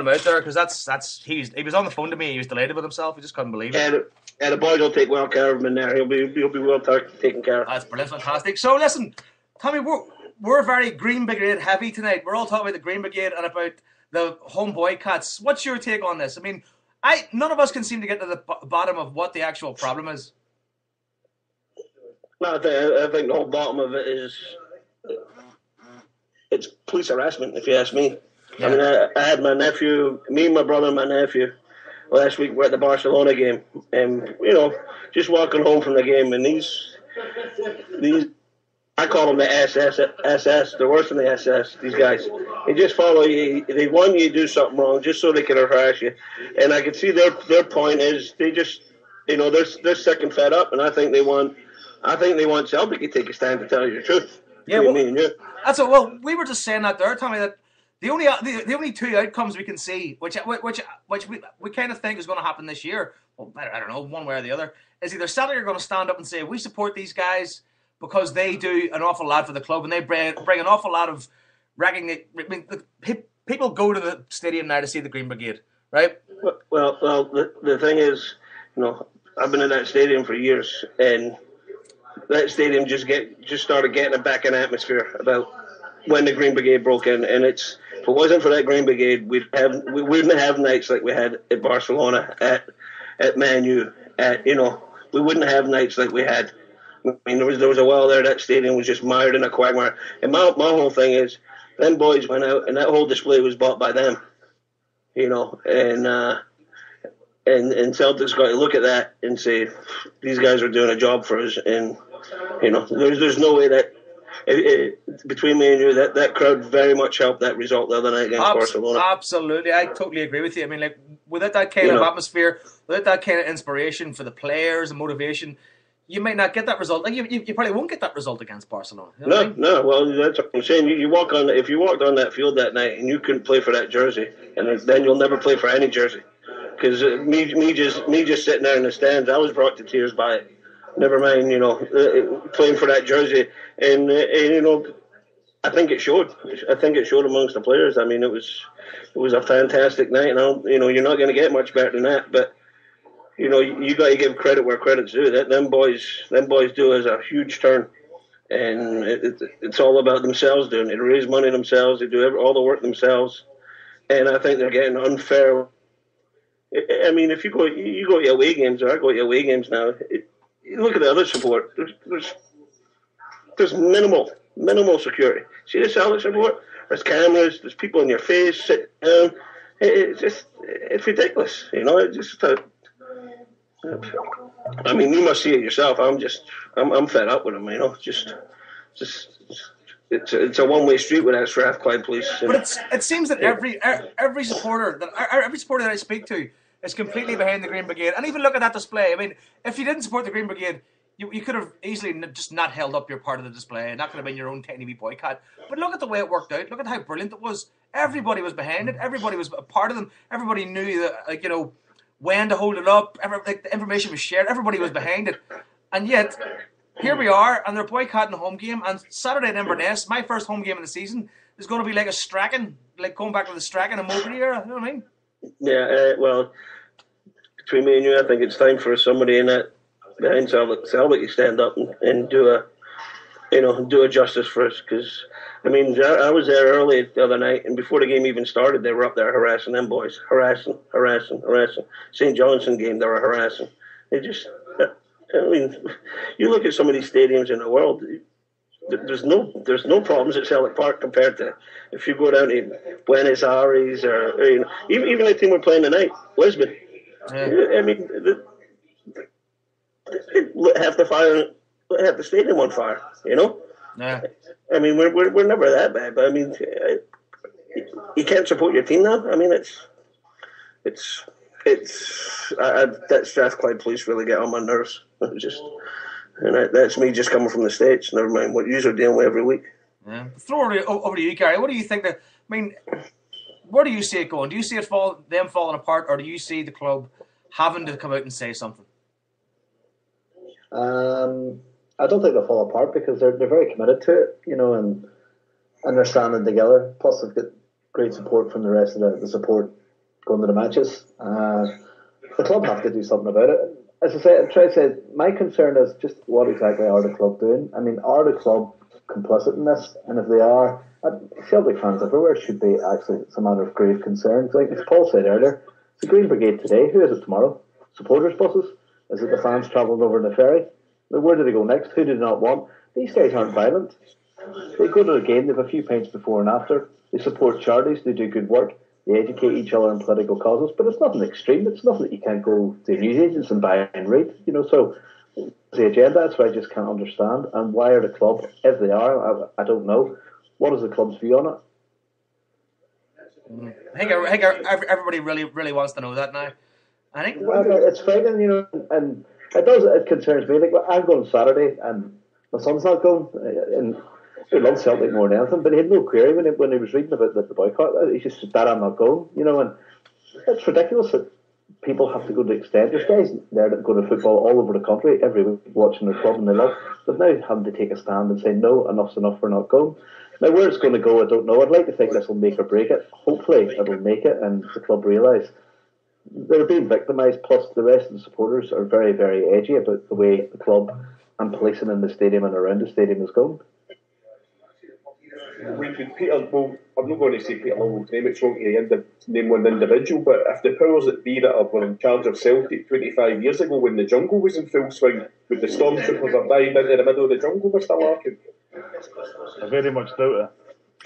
him out there, because he was on the phone to me. He was delighted with himself. He just couldn't believe it.
And the boys will take well care of him in there. He'll be well taken care of.
That's brilliant, fantastic. So listen, Tommy, we're very Green Brigade heavy tonight. We're all talking about the Green Brigade and about the home boycotts. What's your take on this? I mean, none of us can seem to get to the bottom of what the actual problem is.
No, I think the whole bottom of it is it's police harassment, if you ask me. I mean, I had my nephew, me and my brother and my nephew, last week were at the Barcelona game, and just walking home from the game, and these I call them the SS. They're worse than the SS. These guys, they just follow you. They want you to do something wrong just so they can harass you. And I can see their point is they just, they're sick and fed up, and I think they want Celtic to take a stand, to tell you the truth.
Yeah,
me and you.
That's it. Well, we were just saying that there, Tommy, that the only two outcomes we can see, which we kind of think is going to happen this year, well, I don't know, one way or the other, is either Celtic are going to stand up and say, we support these guys because they do an awful lot for the club and they bring an awful lot of recognition. I mean, people go to the stadium now to see the Green Brigade, right?
Well, the thing is, I've been in that stadium for years, and that stadium just started getting back an atmosphere about when the Green Brigade broke in, and if it wasn't for that Green Brigade, we wouldn't have nights like we had at Barcelona, at Man U, we wouldn't have nights like we had. I mean, there was a while there that stadium was just mired in a quagmire. And my whole thing is, them boys went out, and that whole display was bought by them, and Celtic's got to look at that and say, these guys are doing a job for us, and there's no way that between me and you, that crowd very much helped that result the other night against Barcelona.
Absolutely, I totally agree with you. I mean, like, without that kind of atmosphere, without that kind of inspiration for the players and motivation, you might not get that result. Like you probably won't get that result against Barcelona.
No. Well, that's what I'm saying. If you walked on that field that night and you couldn't play for that jersey, and then you'll never play for any jersey. Because me just sitting there in the stands, I was brought to tears by it. Never mind, playing for that jersey, and I think it showed. I think it showed amongst the players. I mean, it was a fantastic night, and you're not going to get much better than that. But you got to give credit where credit's due. Them boys do us a huge turn, and it's all about themselves doing it. They raise money themselves. They do all the work themselves, and I think they're getting unfair. I mean, if you go to away games, or I go to away games now, you look at the other support. There's minimal security. See the Celtic support? There's cameras. There's people in your face sitting down. It's ridiculous. It's just I mean, you must see it yourself. I'm fed up with them. It's a one-way street with that Strathclyde police.
But it seems that every supporter that I speak to is completely behind the Green Brigade. And even look at that display. I mean, if you didn't support the Green Brigade, you could have easily just not held up your part of the display, and that could have been your own tiny wee boycott. But look at the way it worked out. Look at how brilliant it was. Everybody was behind it. Everybody was a part of them. Everybody knew that, when to hold it up. The information was shared. Everybody was behind it. And yet, here we are, and they're boycotting the home game. And Saturday in Inverness, my first home game of the season, is going to be like a Strachan, like going back to the Strachan and Mowbray era. You know what I mean?
Yeah, well, between me and you, I think it's time for somebody in that behind Celtic to stand up and do a justice for us. Because I mean, I was there early the other night, and before the game even started, they were up there harassing them boys, harassing. St. Johnson game, they were harassing. I mean, you look at some of these stadiums in the world. There's no problems at Celtic Park compared to if you go down to Buenos Aires or even the team we're playing tonight, Lisbon. Yeah. I mean, have the stadium on fire.
Yeah.
I mean, we're never that bad, but I mean, you can't support your team now. I mean, it's that Strathclyde police really get on my nerves. That's me just coming from the States. Never mind what you're dealing with every week.
Yeah. Throw it over to you, Gary. What do you think? I mean, where do you see it going? Do you see them falling apart, or do you see the club having to come out and say something?
I don't think they'll fall apart because they're very committed to it, and they're standing together. Plus, they've got great support from the rest of the support going to the matches. The club have to do something about it. As I try to say, my concern is just what exactly are the club doing? I mean, are the club complicit in this? And if they are, Celtic fans everywhere should be actually it's a matter of grave concern. Like as Paul said earlier, it's the Green Brigade today. Who is it tomorrow? Supporters buses? Is it the fans travelling over in the ferry? Where do they go next? Who do they not want? These guys aren't violent. They go to the game, they have a few pints before and after. They support charities, they do good work, they educate each other on political causes, but it's nothing extreme. It's nothing that you can't go to news agents and buy and read. So the agenda, that's what I just can't understand. And why are the club, if they are, I don't know, what is the club's view on
it? I think everybody really wants to know that now. I think
it's frightening, and it concerns me. Like, I'm going Saturday, and my son's not going, and he loves Celtic more than anything, but he had no query when he was reading about the boycott. He just said, "Dad, I'm not going," and it's ridiculous that people have to go to the extent. There's guys there that go to football all over the country every week watching their club and they love, but now having to take a stand and say, "No, enough's enough, we're not going." Now, where it's going to go, I don't know. I'd like to think this will make or break it. Hopefully, it'll make it, and the club realise they're being victimised. Plus, the rest of the supporters are very, very edgy about the way the club and policing in the stadium and around the stadium is going.
I'm not going to say Peter Lawwell's name, it's wrong to name one individual, but if the powers that be that were in charge of Celtic 25 years ago when the jungle was in full swing, would the stormtroopers have dived into the middle of the jungle, Mr. Larkin?
I very much doubt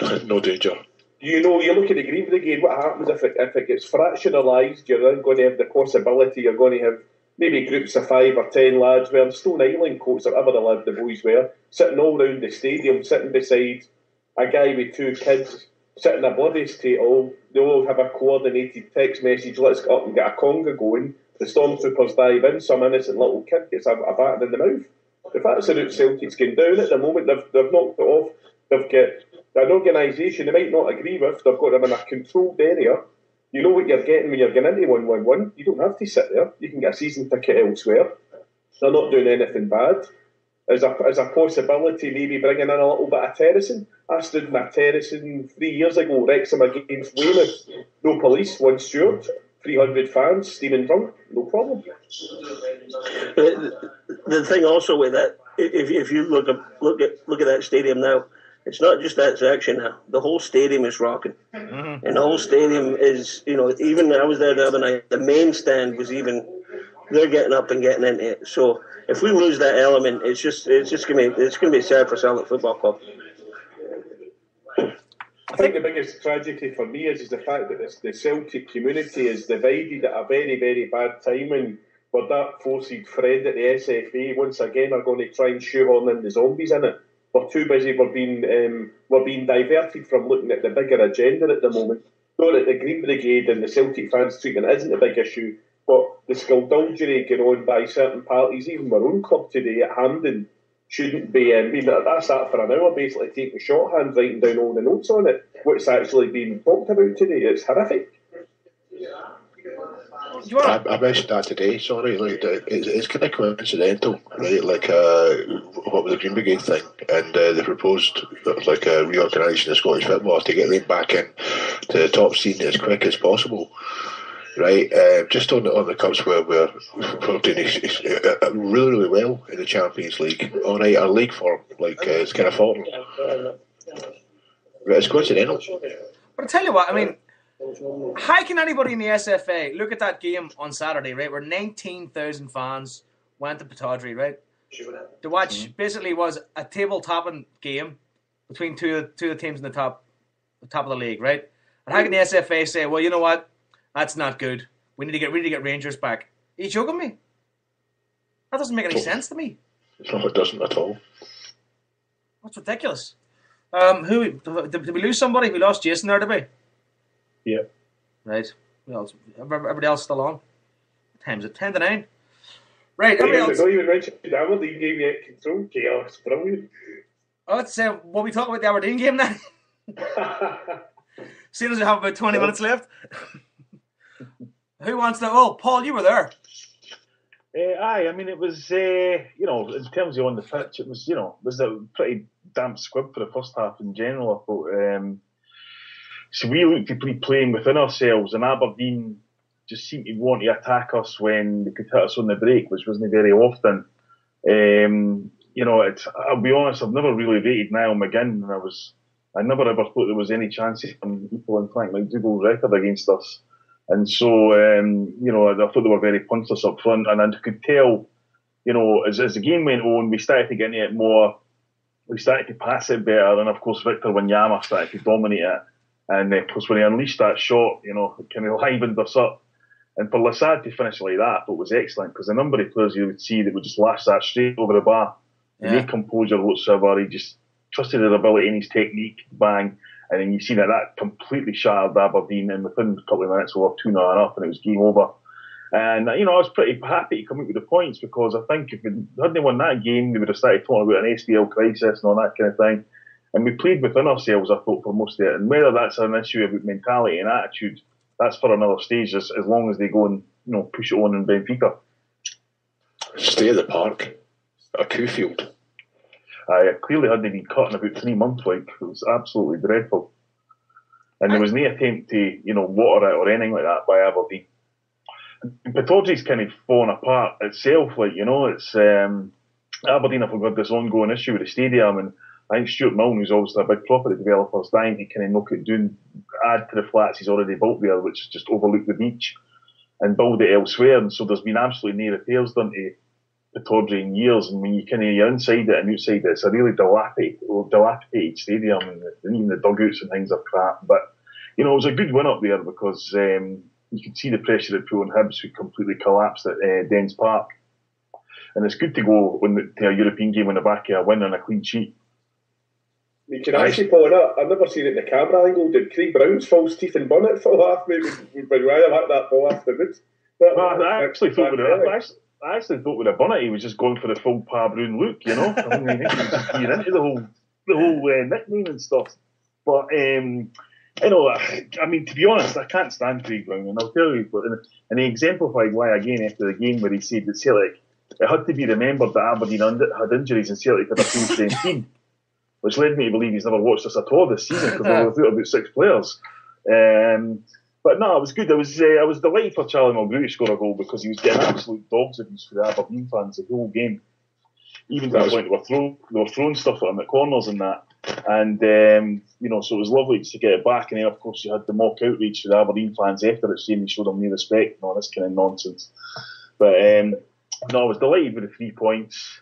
it. No danger.
You look at the Green Brigade, what happens if it gets fractionalised? You're then going to have the possibility you're going to have maybe groups of 5 or 10 lads wearing Stone Island coats or whatever the boys wear, sitting all round the stadium, sitting beside a guy with 2 kids, sitting a bloody state all. They all have a coordinated text message, let's get up and get a conga going. The stormtroopers dive in, some innocent little kid gets a batter in the mouth. If that's the route Celtic's going down at the moment, they've knocked it off. They've got an organisation they might not agree with, they've got them in a controlled area. You know what you're getting when you're getting into 1-1-1. You don't have to sit there. You can get a season ticket elsewhere. They're not doing anything bad. As a possibility, maybe bringing in a little bit of terracing. I stood in a terracing 3 years ago, Wrexham against Weymouth. No police, 1 steward, 300 fans, steaming drunk, no problem.
The thing also with that, if you look at that stadium now, it's not just that section now. The whole stadium is rocking. Mm-hmm. And the whole stadium is, even I was there the other night, the main stand was they're getting up and getting into it. So if we lose that element, it's going to be sad for Celtic Football Club.
I think the biggest tragedy for me is the fact that the Celtic community is divided at a very, very bad time, and with that forced friend at the SFA once again are going to try and shoehorn in the zombies in it. We're too busy. We're being diverted from looking at the bigger agenda at the moment. Not that the Green Brigade and the Celtic fans treatment isn't a big issue, but the skullduggery going on by certain parties, even our own club today at Hampden, shouldn't be. I sat for an hour basically taking shorthand, writing down all the notes on it. What's actually being talked about today? It's horrific.
I mentioned that today, sorry, it's kind of coincidental, right, what with the Green Brigade thing, and the proposed reorganisation of Scottish football to get them back in to the top scene as quick as possible, right, just on the cups where we're doing really, really well in the Champions League, alright, our league form, it's kind of falling, it's coincidental.
But I tell you what, I mean, how can anybody in the SFA look at that game on Saturday, right, where 19,000 fans went to Pittodrie, right, to watch basically was a table-topping game between two of the teams in the top of the league, right? And how can the SFA say, well, you know what, that's not good. We need to get Rangers back. Are you joking me? That doesn't make any sense to me.
No, it doesn't at all.
That's ridiculous. Did we lose somebody? We lost Jason there, did we?
Yeah.
Right. Well, everybody else still on. What time is it? 10 to 9. Right. Everybody else.
Not even mentioned the Aberdeen game yet. Control chaos. Brilliant.
Oh, let's will we talk about the Aberdeen game now? Seeing as we have about 20 minutes left. Who wants to? Oh, Paul, you were there.
Aye, I mean, it was, in terms of on the pitch, it was a pretty damp squib for the first half in general, I thought. So we looked to be playing within ourselves, and Aberdeen just seemed to want to attack us when they could hit us on the break, which wasn't very often. I'll be honest, I've never really rated Niall McGinn, and I never ever thought there was any chance of him equaling Frank McDougall's record against us. And so, I thought they were very punchless up front, and I could tell, as the game went on, we started to get into it more, we started to pass it better, and of course Victor Wanyama started to dominate it. And plus when he unleashed that shot, it kind of livened us up. And for Lassad to finish like that, it was excellent, because the number of players you would see that would just lash that straight over the bar. No composure whatsoever. He just trusted his ability and his technique, bang. And then you see that completely shattered Aberdeen, and within a couple of minutes we were 2-0 up and it was game over. And, I was pretty happy to come out with the points, because I think if we hadn't won that game, we would have started talking about an SPL crisis and all that kind of thing. And we played within ourselves, I thought, for most of it. And whether that's an issue about mentality and attitude, that's for another stage, as long as they go and push it on in Benfica.
Stay at the park. A coup field.
It clearly hadn't been cut in about 3 months. It was absolutely dreadful. And there was no attempt to, water it or anything like that by Aberdeen. And Pittodrie's kind of fallen apart itself. It's Aberdeen have got this ongoing issue with the stadium, and I think Stuart Milne, who's obviously a big property developer, is dying to kind of knock it down, add to the flats he's already built there, which just overlook the beach, and build it elsewhere. And so there's been absolutely no repairs done to Pittodrie in years. And when you're inside it and outside it, it's a really dilapidated stadium, and even the dugouts and things are crap. But it was a good win up there, because you could see the pressure it put on Hibs, who completely collapsed at Dens Park. And it's good to go to a European game on the back of a win and a clean sheet.
Can I actually follow that? I've never seen it in the camera angle. Did Craig Brown's false teeth and bonnet fall off? Maybe when Ryan had that ball afterwards.
I actually thought with a bonnet he was just going for the full Pa Brown look, I mean, he was just being into the whole nickname and stuff. But I mean, to be honest, I can't stand Craig Brown, and I'll tell you. And he exemplified why again after the game, where he said that Celtic, it had to be remembered that Aberdeen had injuries and Celtic had a full strength team, which led me to believe he's never watched us at all this season, because we were without about 6 players. But no, it was good. I was delighted for Charlie Mulgrew to score a goal, because he was getting absolute dogs abuse for the Aberdeen fans the whole game. Even to the point they were throwing stuff at him at corners and that. And, so it was lovely to get it back. And then, of course, you had the mock outreach for the Aberdeen fans after it, saying they showed them no respect and all this kind of nonsense. But, I was delighted with the 3 points.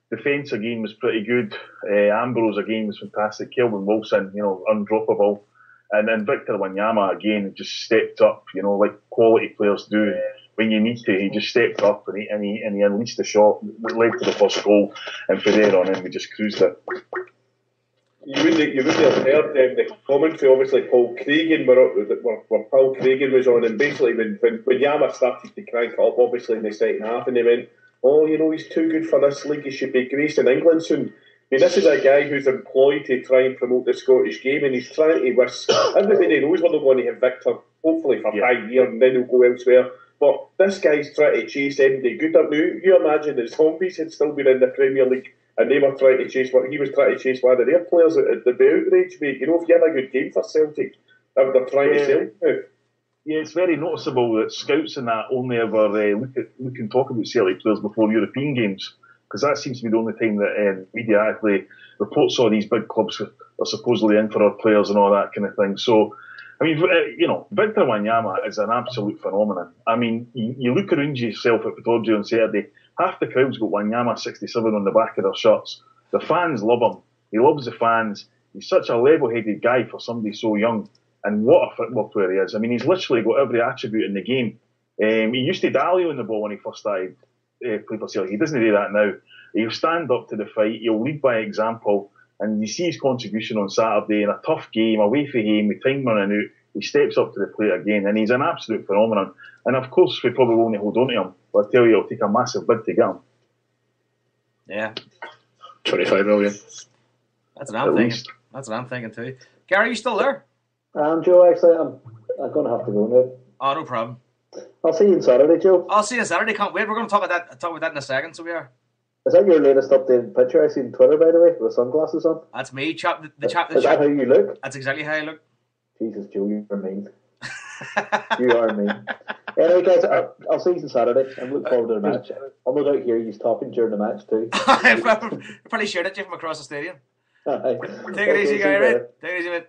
Defence again was pretty good. Ambrose again was fantastic. Kelvin Wilson, undroppable. And then Victor Wanyama again just stepped up, like quality players do. When you need to, he just stepped up and he unleashed the shot that led to the first goal. And from there on in, we just cruised it.
You wouldn't have heard the commentary. Obviously, Paul Cragen where Paul Cragen was on, and basically when Yama started to crank it up, obviously in the second half, and they went, "Oh, he's too good for this league. He should be gracing England soon." I mean, this is a guy who's employed to try and promote the Scottish game, and he's trying to risk. Everybody knows we're not going to have Victor, hopefully for 5 years, and then he'll go elsewhere. But this guy's trying to chase MD Goodall. Now, you imagine his HomeBhoys had still been in the Premier League, and they were trying to chase he was trying to chase one of their players. It'd be outrage, mate. If you had a good game for Celtic, they're trying to sell you.
Yeah, it's very noticeable that scouts and that only ever look and talk about Celtic players before European games, because that seems to be the only time that media actually reports all these big clubs are supposedly in for our players and all that kind of thing. So, I mean, Victor Wanyama is an absolute phenomenon. I mean, you look around yourself at Pittodrie on Saturday, half the crowd's got Wanyama 67 on the back of their shirts. The fans love him. He loves the fans. He's such a level-headed guy for somebody so young. And what a football player he is. I mean, he's literally got every attribute in the game. He used to dally on the ball when he first started playing for Celtic. He doesn't do that now. He'll stand up to the fight. He'll lead by example. And you see his contribution on Saturday in a tough game, away from home, with time running out. He steps up to the plate again, and he's an absolute phenomenon. And of course, we probably won't hold on to him. But I tell you, it'll take a massive bid to get him.
Yeah.
25 million.
That's what I'm thinking. That's what I'm thinking too. Gary, you still there?
Joe, actually, I'm going to have to go now.
Oh, no problem.
I'll see you on Saturday, Joe.
I'll see you on Saturday. Can't wait. We're going to talk about that in a second. So we are.
Is that your latest updated picture I see on Twitter, by the way, with sunglasses on?
That's me, chap. Is
that how you look?
That's exactly how I look.
Jesus, Joe, you're mean. You are mean. Anyway, guys, I'll see you on Saturday. I'm looking forward to the match. I'll no doubt hear you talking during the match too.
I probably shared it to you from across the stadium. Take it easy, guy. Right? Take it easy, mate.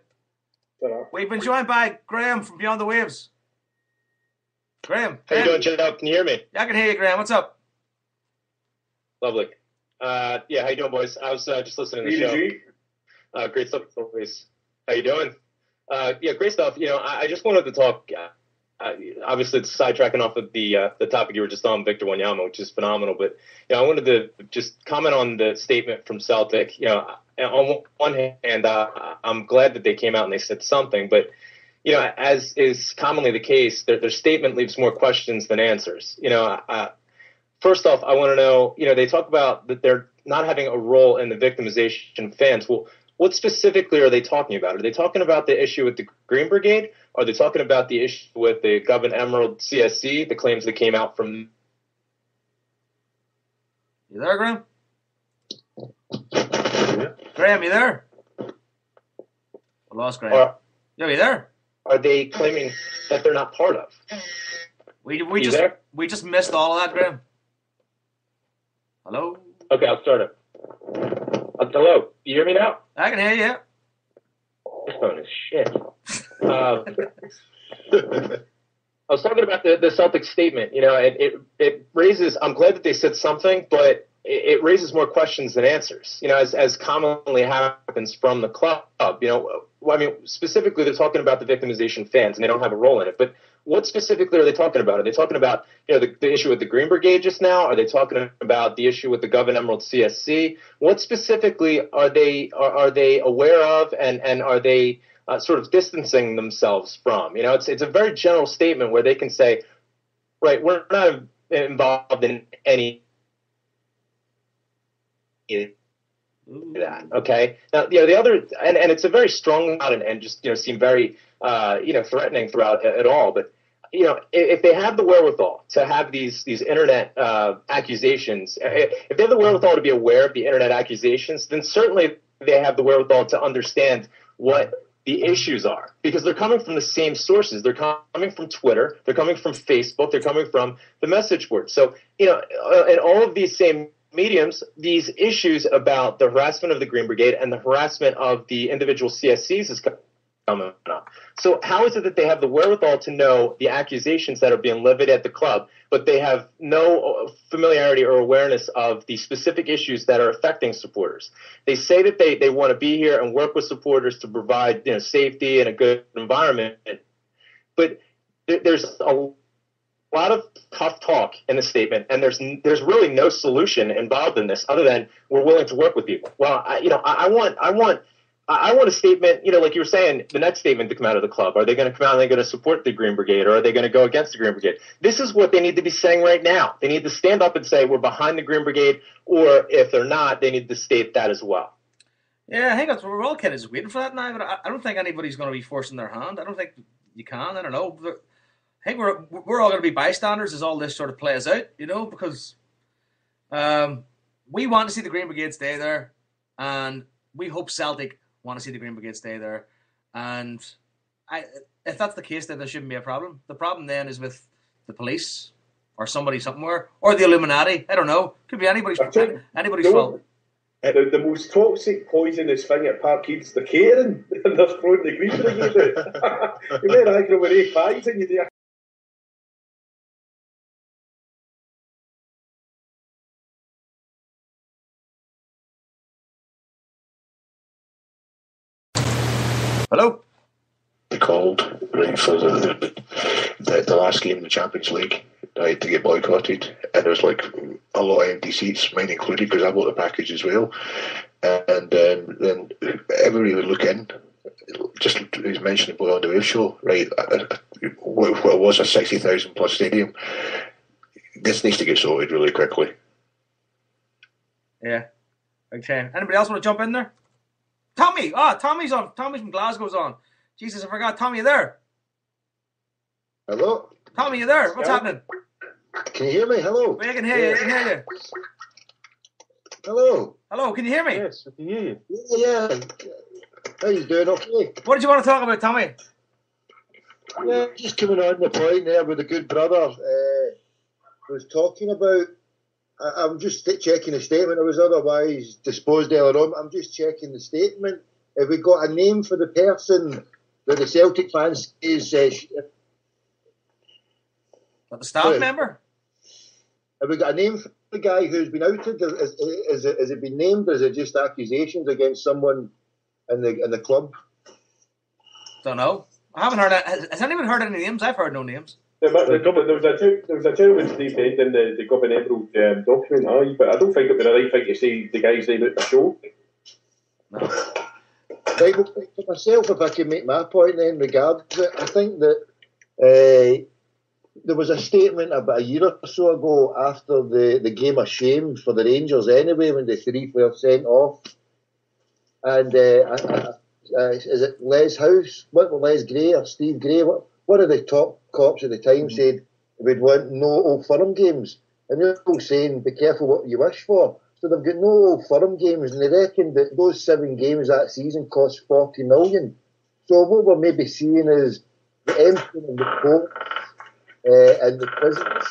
We've been joined by Graham from Beyond the Waves. Graham.
How you doing, Joe? Can you hear me?
Yeah, I can hear you, Graham. What's up?
Lovely. How you doing, boys? I was just listening to the show. Great stuff as always. How you doing? Yeah, great stuff. I just wanted to talk. Obviously, it's sidetracking off of the topic you were just on, Victor Wanyama, which is phenomenal. But I wanted to just comment on the statement from Celtic. On one hand, I'm glad that they came out and they said something, but as is commonly the case, their statement leaves more questions than answers. First off, I want to know. They talk about that they're not having a role in the victimization of fans. Well, what specifically are they talking about? Are they talking about the issue with the Green Brigade? Are they talking about the issue with the Govan Emerald CSC, the claims that came out from...
You there, Graham? Graham, you there? I lost Graham. Yeah, you there?
Are they claiming that they're not part of?
We just missed all of that, Graham. Hello?
Okay, I'll start it. Hello, you hear me now?
I can hear you.
This phone is shit. I was talking about the Celtics statement. It raises. I'm glad that they said something, but it raises more questions than answers. As commonly happens from the club. Specifically, they're talking about the victimization fans, and they don't have a role in it. But what specifically are they talking about? Are they talking about the issue with the Green Brigade just now? Are they talking about the issue with the Govan Emerald CSC? What specifically are they aware of, and are they sort of distancing themselves from? It's a very general statement where they can say, right, we're not involved in any that. Okay. Now, the other, and it's a very strong out and just seem very threatening throughout it all. But if they have the wherewithal to have these internet accusations, if they have the wherewithal to be aware of the internet accusations, then certainly they have the wherewithal to understand what the issues are, because they're coming from the same sources. They're coming from Twitter, they're coming from Facebook, they're coming from the message board. So in all of these same mediums, these issues about the harassment of the Green Brigade and the harassment of the individual CSCs is coming up. So how is it that they have the wherewithal to know the accusations that are being levied at the club, but they have no familiarity or awareness of the specific issues that are affecting supporters? They say that they want to be here and work with supporters to provide safety and a good environment, but there's a lot of tough talk in the statement, and there's really no solution involved in this other than we're willing to work with people. Well, I want a statement, like you were saying, the next statement to come out of the club. Are they going to come out and they're going to support the Green Brigade, or are they going to go against the Green Brigade? This is what they need to be saying right now. They need to stand up and say we're behind the Green Brigade, or if they're not, they need to state that as well.
Yeah, I think we're all kind of waiting for that now, but I don't think anybody's going to be forcing their hand. I don't think you can. I don't know. I think we're all going to be bystanders as all this sort of plays out, because we want to see the Green Brigade stay there, and we hope Celtic want to see the Green Brigade stay there. And if that's the case, then there shouldn't be a problem. The problem then is with the police or somebody somewhere, or the Illuminati. I don't know. Could be anybody's fault.
The most toxic, poisonous thing at Parkhead's the catering, and they're throwing the Green Brigade out. You better hang over 8 pies and you do.
Hello?
They called right for the last game in the Champions League, right, to get boycotted, and there was like a lot of empty seats, mine included, because I bought the package as well. And then everybody would look in, just as mentioned on the Wave show, right? What was a 60,000 plus stadium. This needs to get sorted really quickly.
Yeah. Okay. Anybody else want to jump in there? Tommy! Tommy's on. Tommy from Glasgow's on. Jesus, I forgot. Tommy, you there?
Hello?
Tommy, you there? What's happening?
Can you hear me? Hello?
I can hear you. I can hear you.
Hello?
Hello, can you hear me?
Yes, I can hear you.
Yeah. How you doing? Okay.
What did you want to talk about, Tommy?
Yeah, just coming on the point there with the good brother was talking about. I'm just checking the statement. I was otherwise disposed earlier on. I'm just checking the statement. Have we got a name for the person that the Celtic fans is?
The staff member?
Have we got a name for the guy who's been outed? Has it been named, or is it just accusations against someone in the club?
Don't know. I haven't heard. Has anyone heard any names? I've heard no names.
There was a gentleman defending the governmental document, but I don't think it'd be the right thing to say the guy's name at the show.
No. Right, well, for myself, if I can make my point then regarding it, I think that there was a statement about a year or so ago after the game of shame for the Rangers anyway, when the 3 players sent off. And is it Les House? Les Gray or Steve Gray? One of the top cops at the time said we'd want no Old Firm games. And they're all saying, be careful what you wish for. So they've got no Old Firm games, and they reckon that those 7 games that season cost 40 million. So what we're maybe seeing is the emptying of the courts and the prisons.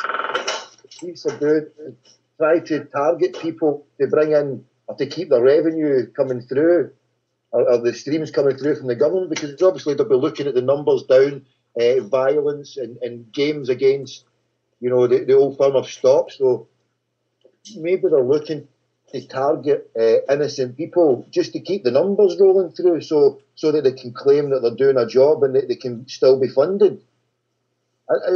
The police are doing try to target people to bring in or to keep the revenue coming through, or the streams coming through from the government, because obviously they'll be looking at the numbers down, violence and games against, the Old Firm have stopped. So maybe they're looking to target innocent people just to keep the numbers rolling through, so that they can claim that they're doing a job and that they can still be funded.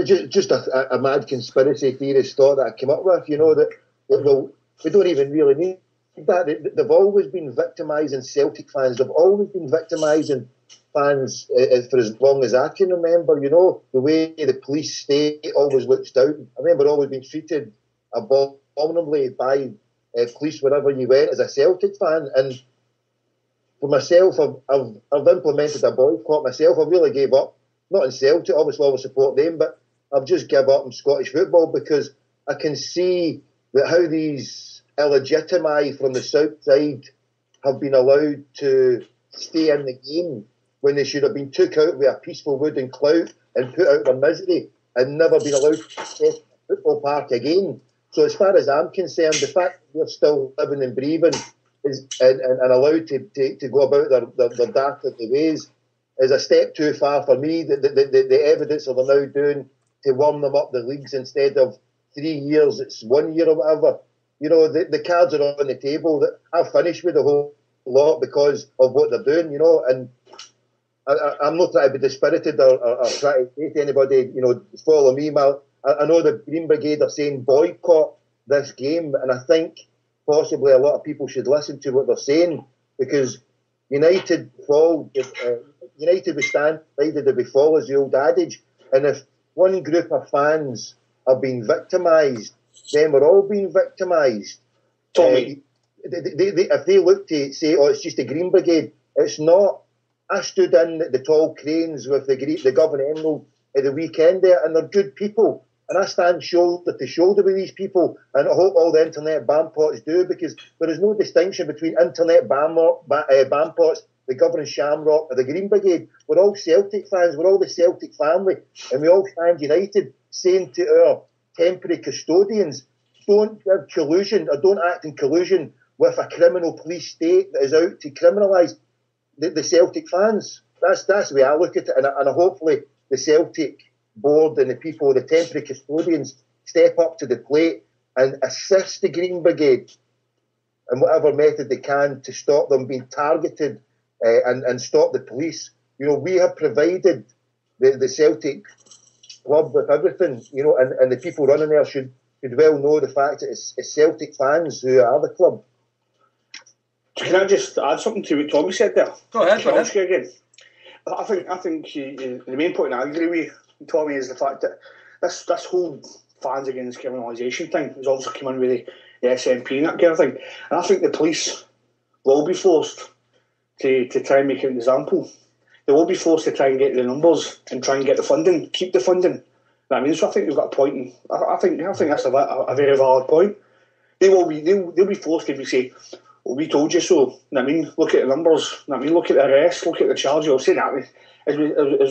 Just a mad conspiracy theorist thought that I came up with, that we don't even really need that. They've always been victimising Celtic fans. They've always been victimising fans for as long as I can remember. The way the police state always looks down. I remember always being treated abominably by police wherever you went as a Celtic fan. And for myself, I've implemented a boycott myself. I really gave up. Not in Celtic, obviously I will support them, but I've just given up on Scottish football because I can see that how these illegitimi from the south side have been allowed to stay in the game when they should have been took out with a peaceful wooden clout and put out their misery and never been allowed to step the football park again. So as far as I'm concerned, the fact that they're still living and breathing and allowed to go about their dastardly ways is a step too far for me. The evidence that they're now doing to warm them up the leagues instead of 3 years, it's 1 year or whatever. The cards are on the table. That I've finished with the whole lot because of what they're doing, and I'm not trying to be dispirited or try to say to anybody, follow me. I know the Green Brigade are saying boycott this game, and I think possibly a lot of people should listen to what they're saying, because United we stand divided we fall, is the old adage. And if one group of fans are being victimised, then we're all being victimised.
Tommy,
if they look to say, it's just the Green Brigade, it's not. I stood in the tall cranes with the Govan Emerald at the weekend there, and they're good people. And I stand shoulder to shoulder with these people, and I hope all the internet bampots do, because there is no distinction between internet bampots, the Govan Shamrock, or the Green Brigade. We're all Celtic fans, we're all the Celtic family, and we all stand united, saying to our temporary custodians, don't give collusion or don't act in collusion with a criminal police state that is out to criminalise the Celtic fans. That's the way I look at it, and hopefully the Celtic board and the people, the temporary custodians, step up to the plate and assist the Green Brigade in whatever method they can to stop them being targeted and stop the police. We have provided the Celtic club with everything, and the people running there should well know the fact that it's Celtic fans who are the club.
Can I just add something to what Tommy said there?
Go ahead.
Again. I think the main point I agree with Tommy is the fact that this whole fans against criminalisation thing has also come in with the SNP and that kind of thing. And I think the police will be forced to try and make an example. They will be forced to try and get the numbers and try and get the funding, keep the funding. So I think we've got a point. And I think that's a very valid point. They'll be forced to say, well, we told you so. Look at the numbers. Look at the arrests. Look at the charges. I'll say that as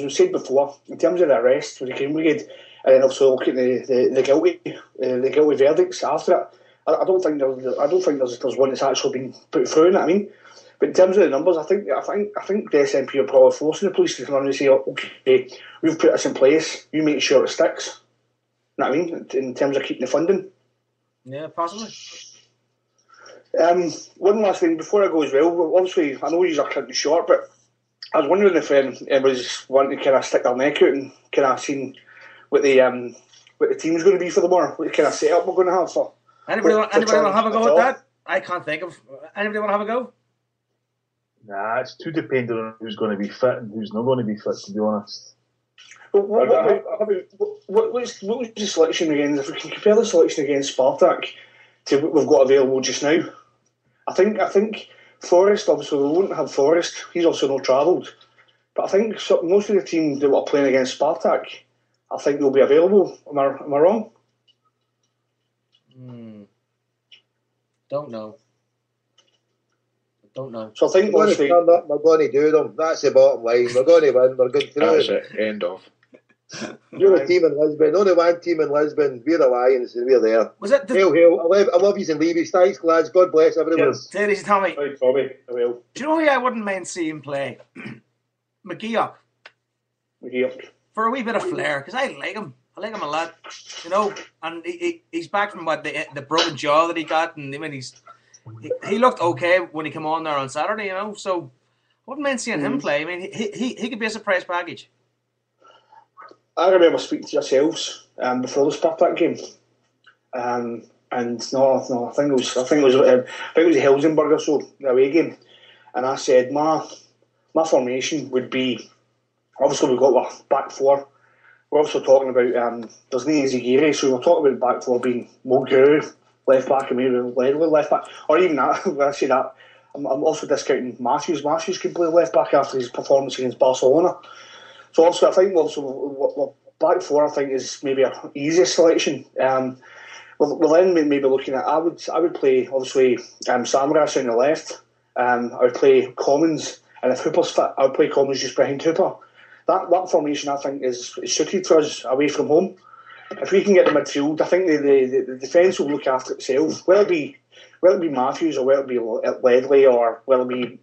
we said before, in terms of the arrests with the Green Brigade, and then also look at the guilty verdicts after it. I don't think there's one that's actually been put through. But in terms of the numbers, I think the SNP are probably forcing the police to come on and say, okay, we've put this in place. You make sure it sticks. In terms of keeping the funding.
Yeah, possibly.
One last thing before I go as well. Obviously, I know you are cutting short, but
I was wondering if anybody's wanting to kind of stick their neck out and kind of seen what the team's going to be for the more, what kind of setup we're going to have for.
Anybody want to have a go at that? I can't think of. Anybody want to have a go?
Nah, it's too dependent on who's going to be fit and who's not going to be fit, to be honest.
What was the selection against? If we can compare the selection against Spartak to what we've got available just now, I think Forrest, obviously we won't have Forrest. He's also not travelled, but I think most of the team that were playing against Spartak, I think they'll be available. Am I wrong?
Don't know.
So I think we're going to turn up, we're going to do them. That's the bottom line. We're going to win. We're good through.
That's it. End of.
You're a team in Lisbon. Only one team in Lisbon. We're the Lions, and we're there.
Was it?
Hail, hail! I love you and leave you. Thanks, lads. God bless everyone.
Ladies, Tommy.
Right, Tommy. I will.
Do you know who I wouldn't mind seeing play? McGeoch. For a wee bit of flair, because I like him. I like him a lot, you know. And he's back from the broken jaw that he got, and I mean he looked okay when he came on there on Saturday, you know. So I wouldn't mind seeing him play. I mean, he could be a surprise package.
I remember speaking to yourselves before the Spartak game, and no, I think it was the Helsingborg or so, the away game, and I said my formation would be, obviously we've got our back four. We're also talking about there's no Zagiri, so we're talking about back four being Mulgrew, left back, and maybe Ledley left back, or even that. When I say that, I'm also discounting Matthews. Matthews can play left back after his performance against Barcelona. So obviously, I think also back four, I think, is maybe an easier selection. We'll then maybe looking at I would play obviously Samaras on the left. I would play Commons, and if Hooper's fit, I would play Commons just behind Hooper. That formation, I think, is suited for us away from home. If we can get the midfield, I think the defence will look after itself. Whether it be Matthews or whether it be Ledley or whether it be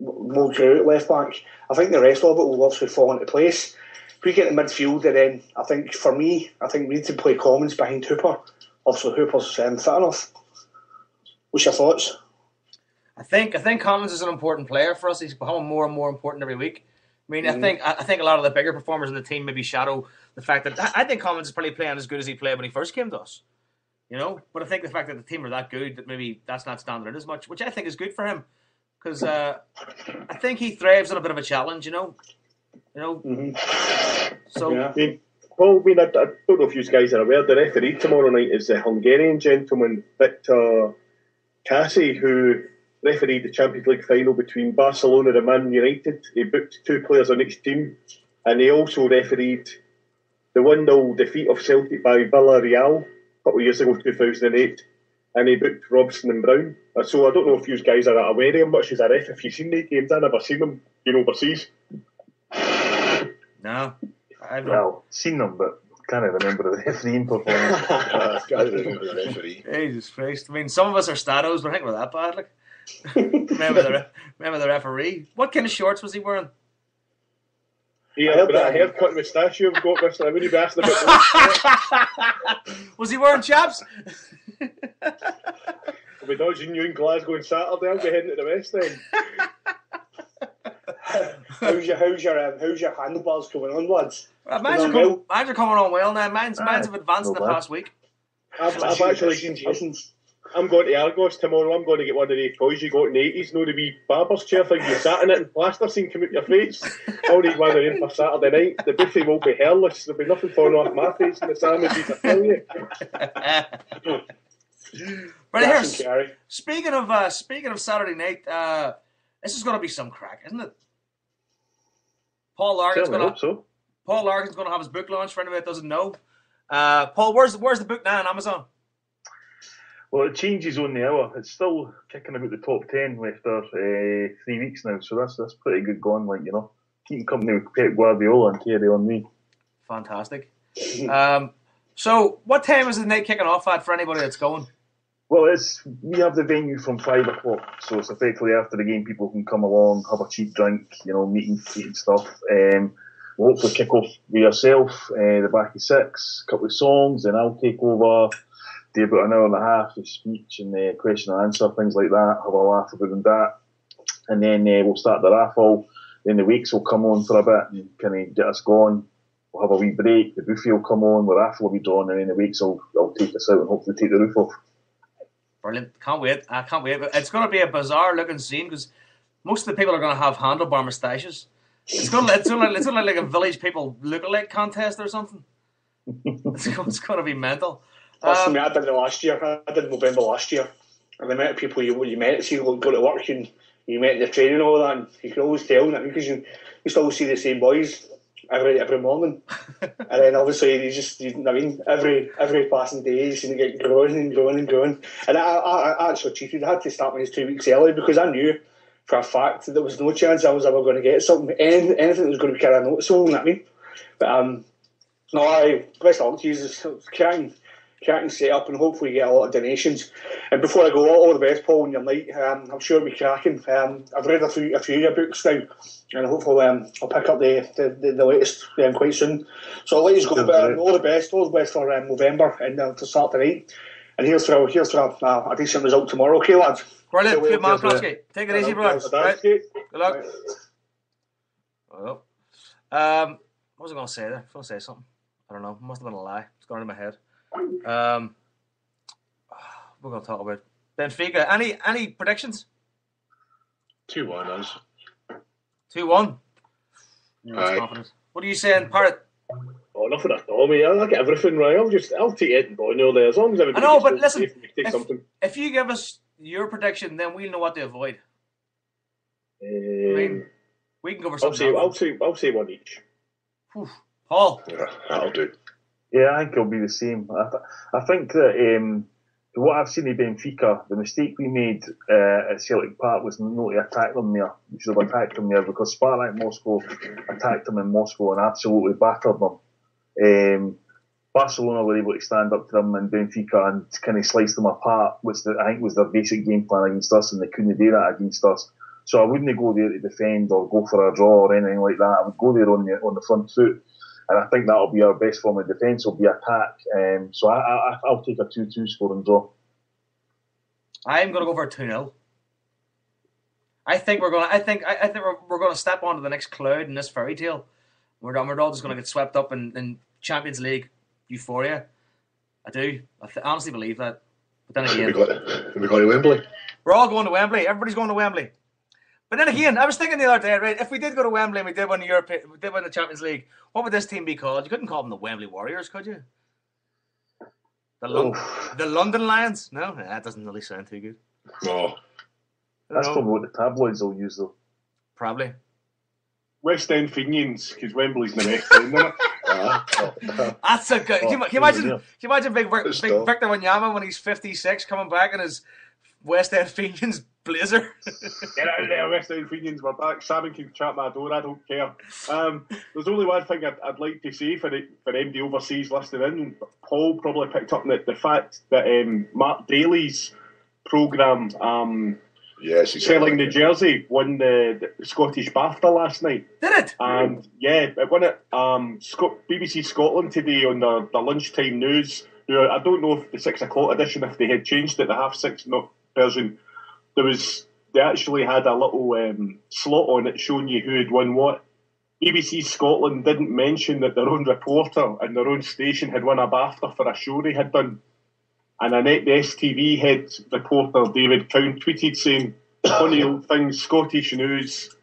Mulgrew at left back, I think the rest of it will obviously fall into place. If we get the midfield, then I think for me, we need to play Commons behind Hooper. Obviously, Hooper's fit enough. What's your thoughts?
I think Commons is an important player for us. He's becoming more and more important every week. I mean, I think a lot of the bigger performers in the team maybe shadow the fact that I think Commons is probably playing as good as he played when he first came to us. You know, but I think the fact that the team are that good that maybe that's not standing out as much, which I think is good for him because I think he thrives on a bit of a challenge. You know. So.
Yeah. Paul, I don't know if you guys are aware, the referee tomorrow night is the Hungarian gentleman Victor Cassie, who refereed the Champions League final between Barcelona and Man United. He booked 2 players on each team, and he also refereed the 1-0 defeat of Celtic by Villarreal a couple of years ago, 2008, and he booked Robson and Brown. So I don't know if you guys are aware of him much as a ref. If you've seen the games, I've never seen him overseas.
No.
Well, seen them, but can't remember the refereeing performance.
I can't remember the referee.
Jesus Christ. I mean, some of us are statos, but I think we're that bad. Like. remember the referee. What kind of shorts was he wearing?
Yeah, I had a haircut and moustache you've got, Mister. I wouldn't be asking about
Was he wearing chaps?
I'll be dodging you in Glasgow on Saturday. I'll be heading to the West End.
How's your handlebars coming on, lads?
Mine's are coming on well now. Mine's have advanced in the past week.
I'm going to Argos tomorrow. I'm going to get one of the toys you got in the 80s, the wee barber's chair thing you sat in it and plaster scene come out your face. I'll need one of them for Saturday night. The buffet will be hairless. There'll be nothing falling off my face in the sandwiches, I tell you.
But here, speaking of Saturday night, this is going to be some crack, isn't it? Paul Larkin's going to have his book launch for anyone that doesn't know. Paul, where's the book now on Amazon?
Well, it changes on the hour. It's still kicking about the top 10 after 3 weeks now, so that's pretty good going. Like, you know, keeping company with Pep Guardiola and Thierry Henry.
Fantastic. So, what time is the night kicking off at for anybody that's going?
Well, we have the venue from 5 o'clock, so it's effectively after the game. People can come along, have a cheap drink, you know, meet and stuff. We'll hopefully kick off with yourself, the back of 6, a couple of songs, and I'll take over. Do about an hour and a half of speech and question and answer, things like that, have a laugh about that. And then we'll start the raffle. Then the Wakes will come on for a bit and kind of get us going. We'll have a wee break. The Buffy will come on, where Rafa will be drawn, and then the Wakes will take us out and hopefully take the roof off.
Brilliant. Can't wait. I can't wait. It's going to be a bizarre looking scene because most of the people are going to have handlebar moustaches. It's going to look like a village people look-alike contest or something. It's going to be mental.
Listen, I did it last year. I did November last year. And the amount of people you met, see, go to work and you met the training and all that, and you could always tell that because you still see the same boys every morning. And then obviously every passing day you seem to get growing and growing and growing. And I actually cheated. I had to start these 2 weeks early because I knew for a fact that there was no chance I was ever going to get something, anything that was going to be kind of noticeable, you know what I mean? But no, best of luck to you. Cracking set up, and hopefully get a lot of donations. And before I go, all the best, Paul, in your night. I'm sure it'll be cracking. I've read a few of your books now, and hopefully I'll pick up the latest quite soon. So I'll let you go, but all the best for November and to start tonight. And here's for a decent result tomorrow, okay, lads?
Brilliant, good man, Klosky. Take it easy, brother. Right. Good luck. Well, what was I going to say there? I was going to say something. I don't know. It must have been a lie. It's gone in my head. We're going to talk about Benfica. Any predictions?
2-1 us.
2-1. Confident. What are you saying, Parrot?
Oh, nothing at all, mate. I get everything right. I'll take Edinburgh now there as long as everybody.
I know, but listen.
If
you give us your prediction, then we'll know what to avoid. I mean, we can go for something.
I'll say one each.
Whew. Paul.
Yeah, that'll do.
Yeah, I think it'll be the same. I think that what I've seen in Benfica, the mistake we made at Celtic Park was not to attack them there. We should have attacked them there because Spartak Moscow attacked them in Moscow and absolutely battered them. Barcelona were able to stand up to them in Benfica and kind of slice them apart, which I think was their basic game plan against us, and they couldn't do that against us. So I wouldn't go there to defend or go for a draw or anything like that. I would go there on the front foot. And I think that'll be our best form of defence, will be attack. So I'll take a 2-2 scoring draw.
I'm going to go for a 2-0. I think we're going to step onto the next cloud in this fairy tale. We're all just going to get swept up in Champions League euphoria. I do. I honestly believe that. But then again,
we going to Wembley.
We're all going to Wembley. Everybody's going to Wembley. But then again, I was thinking the other day, right? If we did go to Wembley and we did win the Champions League, what would this team be called? You couldn't call them the Wembley Warriors, could you? The London Lions? No, that doesn't really sound too good.
No.
That's probably what the tabloids will use, though.
Probably.
West End Fenians, because Wembley's in the West End, isn't it?
That's a good. Can you imagine big Victor Wanyama when he's 56 coming back in his West End Fenians blazer?
Get out of there, West End Fenians, we're back. Simon can chat my door, I don't care. There's only one thing I'd like to say for MD Overseas listening in. Paul probably picked up the fact that Mark Daly's programme, Selling the Jersey, won the Scottish BAFTA last night.
Did it?
And yeah, it won it. BBC Scotland today on the lunchtime news. I don't know if the 6 o'clock edition, if they had changed it, the 6:30 version, they actually had a little slot on it showing you who had won what. BBC Scotland didn't mention that their own reporter and their own station had won a BAFTA for a show they had done. And the STV head reporter, David Cown, tweeted saying, funny old things, Scottish news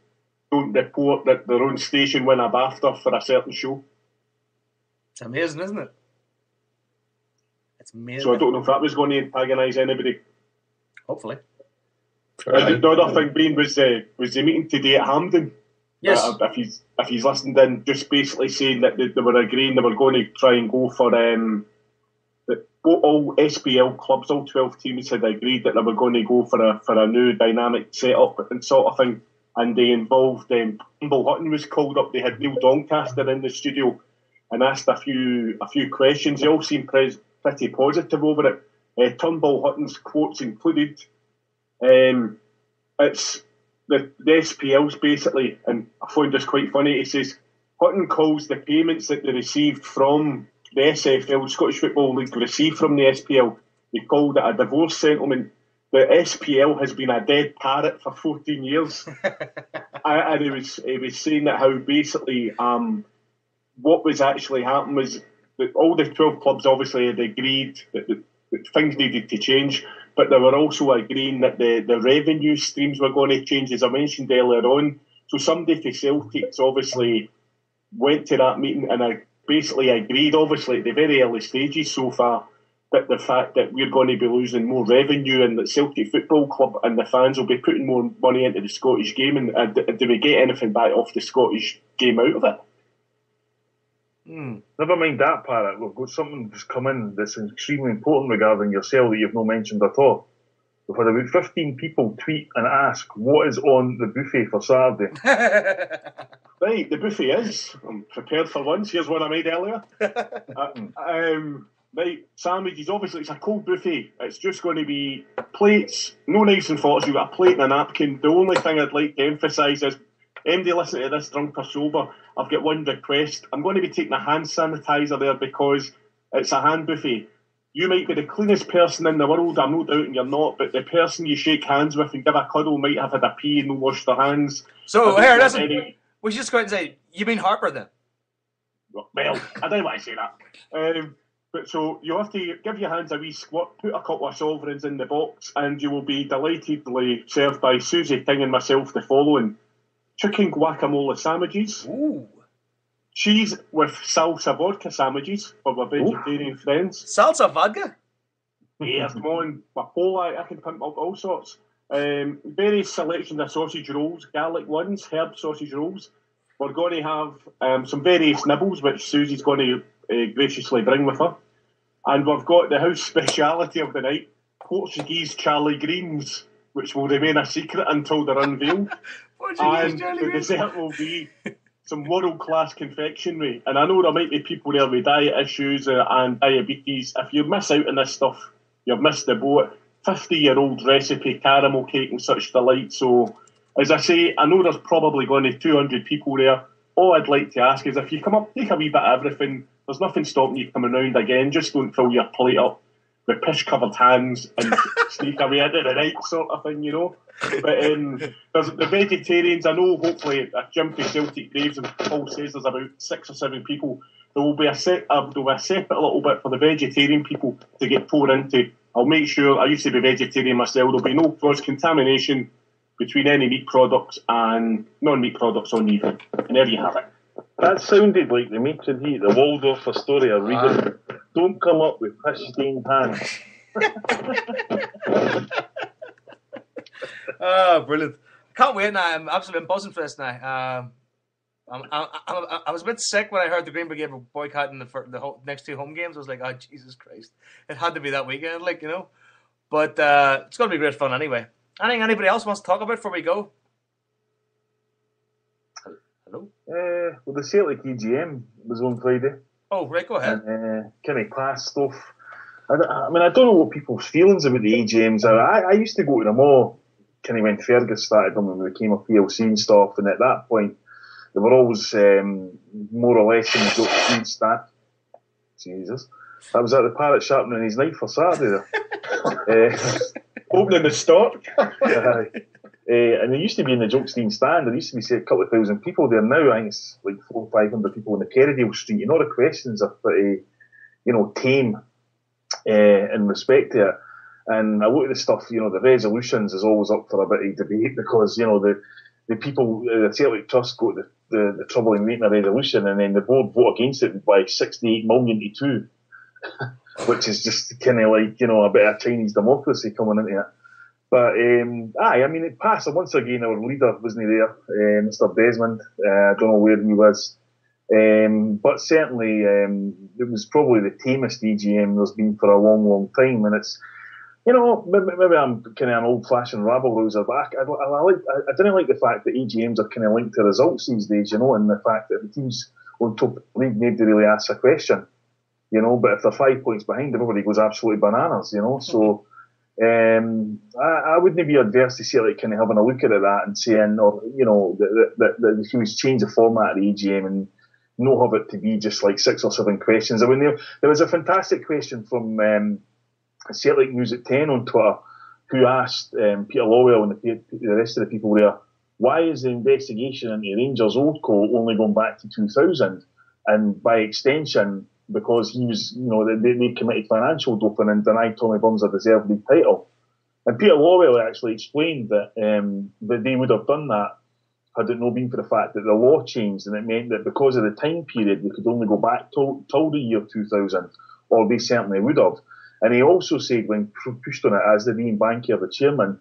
don't report that their own station win a BAFTA for a certain show.
It's amazing, isn't it? It's amazing.
So I don't know if that was going to antagonise anybody.
Hopefully.
The other thing being was the meeting today at Hampden.
Yes.
If he's listened in, just basically saying that they were agreeing they were going to try and go for all SPL clubs, all 12 teams had agreed that they were going to go for a new dynamic setup and sort of thing. And they involved Turnbull Hutton was called up. They had Neil Doncaster in the studio and asked a few questions. They all seemed pretty positive over it. Turnbull Hutton's quotes included, it's the SPL's basically, and I found this quite funny. He says Hutton calls the payments that they received from the SFL, Scottish Football League, received from the SPL. He called it a divorce settlement.
the SPL has been a dead parrot for 14 years. And he was saying that how basically what was actually happening was that all the 12 clubs obviously had agreed that things needed to change, but they were also agreeing that the revenue streams were going to change, as I mentioned earlier on. So somebody for Celtic's obviously went to that meeting and I basically agreed, obviously at the very early stages so far, that the fact that we're going to be losing more revenue and that Celtic Football Club and the fans will be putting more money into the Scottish game, and do we get anything back off the Scottish game out of it?
Never mind that part. We've got something that's come in that's extremely important regarding yourself that you've not mentioned at all. We've had about 15 people tweet and ask what is on the buffet for Saturday.
Right, the buffet is. I'm prepared for once. Here's one I made earlier. Right, sandwiches. Obviously, it's a cold buffet. It's just going to be plates, no knives and forks. You've got a plate and a napkin. The only thing I'd like to emphasise is, MD, listen to this, drunk or sober, I've got one request. I'm going to be taking a hand sanitizer there because it's a hand buffet. You might be the cleanest person in the world, I'm no doubting you're not, but the person you shake hands with and give a cuddle might have had a pee and no washed their hands.
So, here, listen, we should just go out and say, you mean Harper then?
Well, I don't want to say that. But so you have to give your hands a wee squirt, put a couple of sovereigns in the box, and you will be delightedly served by Susie King and myself the following: chicken guacamole sandwiches, cheese with salsa vodka sandwiches for my vegetarian friends.
Salsa vodka?
Yeah, come on, my whole I can pimp up all sorts. Various selections of sausage rolls, garlic ones, herb sausage rolls. We're going to have some various nibbles, which Susie's going to graciously bring with her. And we've got the house speciality of the night, Portuguese Charlie Greens, which will remain a secret until they're unveiled. And the dessert will be some world-class confectionery. And I know there might be people there with diet issues and diabetes. If you miss out on this stuff, you've missed the boat. 50-year-old recipe, caramel cake and such delight. So, as I say, I know there's probably going to be 200 people there. All I'd like to ask is if you come up, take a wee bit of everything. There's nothing stopping you coming round again. Just don't fill your plate up with piss-covered hands and sneak away into the night sort of thing, you know. But there's the vegetarians. I know hopefully at Jim for Celtic Graves, and Paul says there's about 6 or 7 people. There will be a separate little bit for the vegetarian people to get poured into. I'll make sure, I used to be vegetarian myself, there'll be no cross-contamination between any meat products and non-meat products on either. And there you have it.
That sounded like the maitre d' the Waldorf Astoria reader. Don't come up with piss-stained hands.
Brilliant. Can't wait now. I'm absolutely buzzing for this now. I was a bit sick when I heard the Green Brigade were boycotting the next 2 home games. I was like, oh, Jesus Christ. It had to be that weekend, like, you know. But it's going to be great fun anyway. Anything anybody else wants to talk about before we go? Hello?
Well, the Celtic EGM was on Friday.
Oh, right, go ahead.
And kind of class stuff. I mean, I don't know what people's feelings about the EGMs are. I used to go to them all, kind of when Fergus started them and we became a PLC and stuff, and at that point, they were always more or less in the joke stand. Jesus. That was at the Parrot sharpening his knife for Saturday there.
Opening the stock.
And they used to be in the Jokestein stand. There used to be, say, a couple of thousand people there. Now I think it's like 400 or 500 people in the Kerrydale Street. You know, the questions are pretty, tame in respect to it. And I look at the stuff, the resolutions is always up for a bit of debate because, the people, the Celtic Trust go to the trouble in making a resolution and then the board vote against it by 68 million to 2, which is just kind of like, a bit of Chinese democracy coming into it. But, it passed. And once again, our leader wasn't there, Mr. Desmond. I don't know where he was. But certainly, it was probably the tamest EGM there's been for a long, long time. And it's, maybe I'm kind of an old-fashioned rabble-rouser, but I didn't like the fact that EGMs are kind of linked to results these days, and the fact that the teams on top of the league need to really ask a question, but if they're 5 points behind, everybody goes absolutely bananas, So, I wouldn't be adverse to Celtic kind of having a look at that and saying, that he was change the format of the EGM and not have it to be just like 6 or 7 questions. I mean, there was a fantastic question from Celtic News at 10 on Twitter
who asked Peter Lawwell and the rest of the people there, why is the investigation into Rangers Old Co only going back to 2000? And by extension, because he was, they committed financial doping and denied Tommy Burns a deserved league title. And Peter Lawwell actually explained that they would have done that had it not been for the fact that the law changed, and it meant that because of the time period, they could only go back till the year 2000, or they certainly would have. And he also said, when pushed on it as the main banker, the chairman,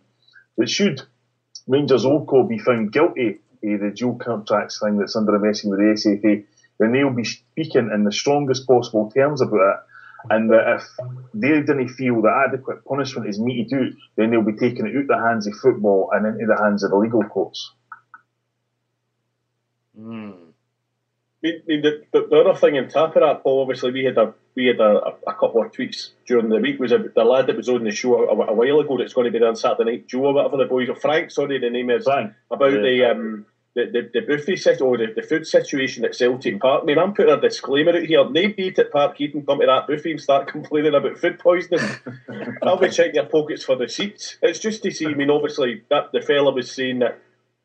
that should Rangers Old Co be found guilty of the dual contracts thing that's under investigation with the SFA, then they'll be speaking in the strongest possible terms about it, and that if they didn't feel that adequate punishment is meted out, then they'll be taking it out the hands of football and into the hands of the legal courts.
The other thing in top of that, Paul, obviously we had a couple of tweets during the week. Was the lad that was on the show a while ago that's going to be there on Saturday night, Joe or whatever the boys, or Frank, sorry, the name is,
Frank,
about the buffet or the food situation at Celtic Park. I mean, I'm putting a disclaimer out here. Nobody at Park Eden come to that buffet and start complaining about food poisoning. I'll be checking your pockets for the seats. It's just to see. I mean, obviously that the fella was saying that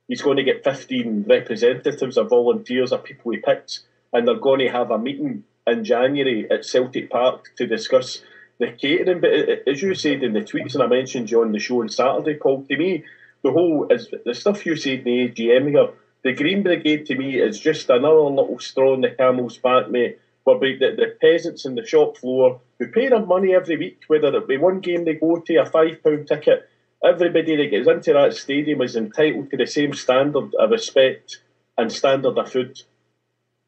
he's going to get 15 representatives or volunteers or people he picks, and they're going to have a meeting in January at Celtic Park to discuss the catering. But as you said in the tweets, and I mentioned you on the show on Saturday, Paul, to me, the stuff you said in the AGM here, the Green Brigade to me is just another little straw in the camel's back, mate, whereby the peasants in the shop floor who pay their money every week, whether it be one game they go to, a £5 ticket, everybody that gets into that stadium is entitled to the same standard of respect and standard of food.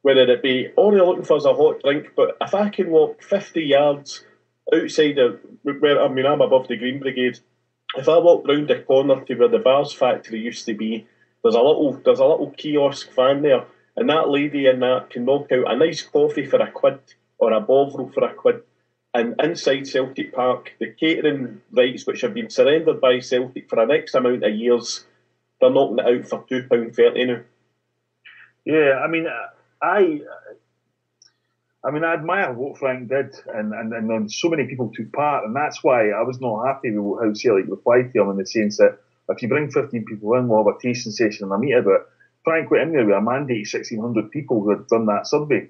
Whether it be, all they're looking for is a hot drink, but if I can walk 50 yards outside of where, I'm above the Green Brigade, if I walk round the corner to where the bars factory used to be, there's a little kiosk van there, and that lady in that can knock out a nice coffee for £1 or a bovril for £1. And inside Celtic Park, the catering rights, which have been surrendered by Celtic for an X amount of years, they're knocking it out for £2.30 now.
Yeah, I admire what Frank did, and so many people took part, and that's why I was not happy with how Celtic replied to him, in the sense that if you bring 15 people in, we'll have a tasting session and a meet about it. Frank went in there with a mandate of 1,600 people who had done that survey.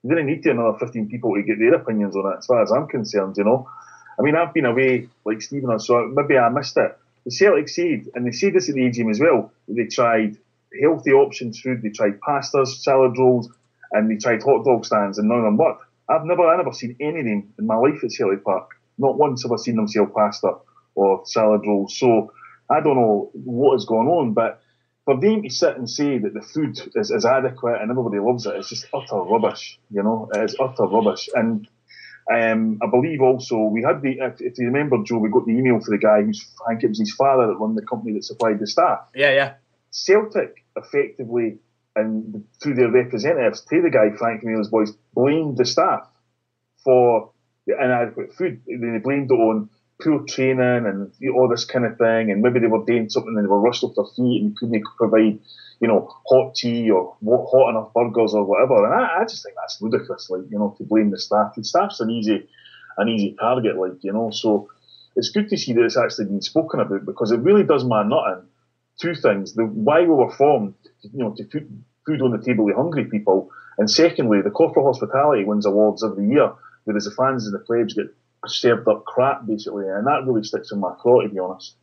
You didn't need to another 15 people to get their opinions on it, as far as I'm concerned, I've been away, like Stephen, so maybe I missed it. The Celtic said, and they said this at the AGM as well, that they tried healthy options food, they tried pastas, salad rolls, and they tried hot dog stands, and none of them worked. I never seen any of them in my life at Celtic Park. Not once have I seen them sell pasta or salad rolls. So I don't know what is going on, but for them to sit and say that the food is adequate and everybody loves it, it's just utter rubbish, It is utter rubbish. And I believe also we had if you remember, Joe, we got the email for the guy I think it was his father that run the company that supplied the staff.
Yeah.
Celtic effectively, and through their representatives to the guy, Frank Camille's boys, blamed the staff for the inadequate food. They blamed it on poor training and all this kind of thing, and maybe they were doing something and they were rushed off their feet and couldn't provide, hot tea or hot enough burgers or whatever. And I just think that's ludicrous, to blame the staff. The staff's an easy target, So it's good to see that it's actually been spoken about, because it really does my nut in. Two things: why we were formed, to put food on the table of hungry people, and secondly, the corporate hospitality wins awards every year, whereas the fans and the plebs get served up crap, basically, and that really sticks in my craw, to be honest.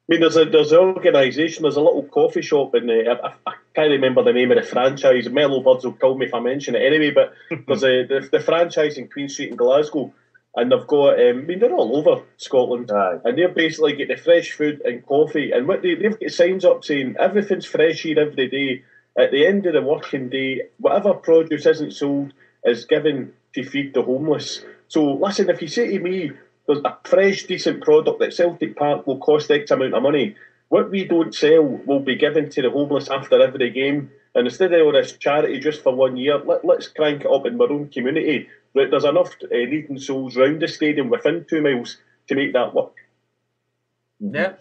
There's an organisation, there's a little coffee shop in I can't remember the name of the franchise. Mellow Birds will kill me if I mention it anyway, but there's the franchise in Queen Street in Glasgow, and they've got, they're all over Scotland, and they're basically getting the fresh food and coffee, and what they've got signs up saying everything's fresh here every day. At the end of the working day, whatever produce isn't sold is given to feed the homeless. So listen, if you say to me there's a fresh, decent product at Celtic Park will cost X amount of money, what we don't sell will be given to the homeless after every game, and instead of all this charity just for 1 year, let's crank it up in my own community. There's enough needing souls round the stadium within 2 miles to make that work.
Yeah,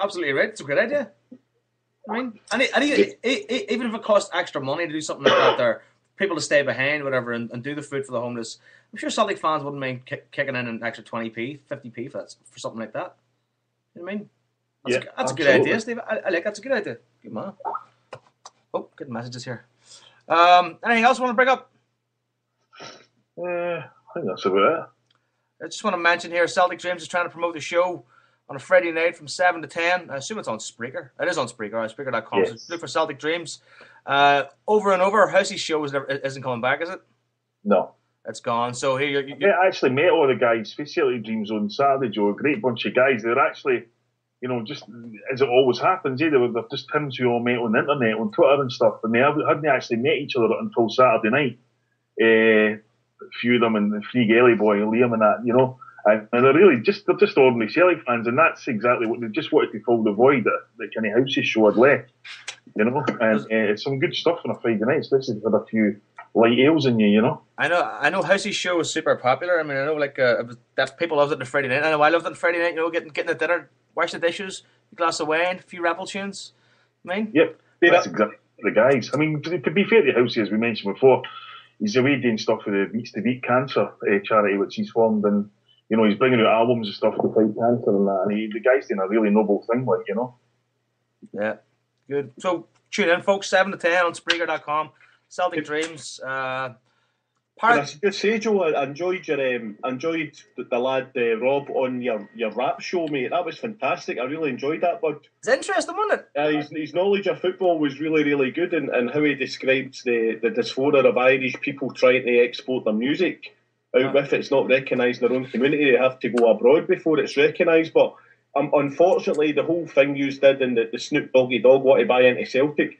absolutely right. It's a great idea. And even if it costs extra money to do something like that, there, people to stay behind, whatever, and do the food for the homeless. I'm sure Celtic fans wouldn't mind kicking in an extra 20p, 50p for something like that. You know what I mean? That's a good idea, Steve. I like that's a good idea. Good man. Oh, good messages here. Anything else you want to bring up?
I think that's about it.
I just want to mention here, Celtic Dreams is trying to promote the show on a Friday night from 7 to 10. I assume it's on Spreaker. It is on Spreaker, Spreaker.com.
Yes.
So look for Celtic Dreams. Over and over, Housey's show isn't coming back, is it?
No.
It's gone. So here
I actually met all the guys for Celtic Dreams on Saturday, Joe. A great bunch of guys. They're actually, just as it always happens, they're just Tims who all met on the internet, on Twitter and stuff, and they hadn't actually met each other until Saturday night. A few of them, and the Free Gelly boy, Liam and that, and they're really they're just ordinary Celtic fans, and that's exactly what they just wanted to fill the void that Kenny House's show had left, and it's some good stuff on a Friday night, especially with a few light ales in you,
I know Housey's show was super popular. I mean, I know that people loved it on the Friday night. I know I loved it on Friday night, getting the dinner, wash the dishes, a glass of wine, a few Rebel tunes.
Yep, that's exactly the guys. I mean, to be fair to Housey, as we mentioned before, he's away doing stuff for the Beats to Beat Cancer charity, which he's formed, and he's bringing out albums and stuff to fight cancer and that, and the guy's doing a really noble thing,
Yeah, good. So tune in, folks, 7 to 10 on Spreaker.com. Celtic Dreams.
I should say, Joe, I enjoyed the lad Rob on your rap show, mate. That was fantastic. I really enjoyed that, bud.
It's interesting, wasn't it?
His knowledge of football was really, really good, and how he describes the disorder of Irish people trying to export their music out with it's not recognised in their own community. They have to go abroad before it's recognised. But unfortunately, the whole thing you did in the Snoop Doggy Dogg want to buy into Celtic.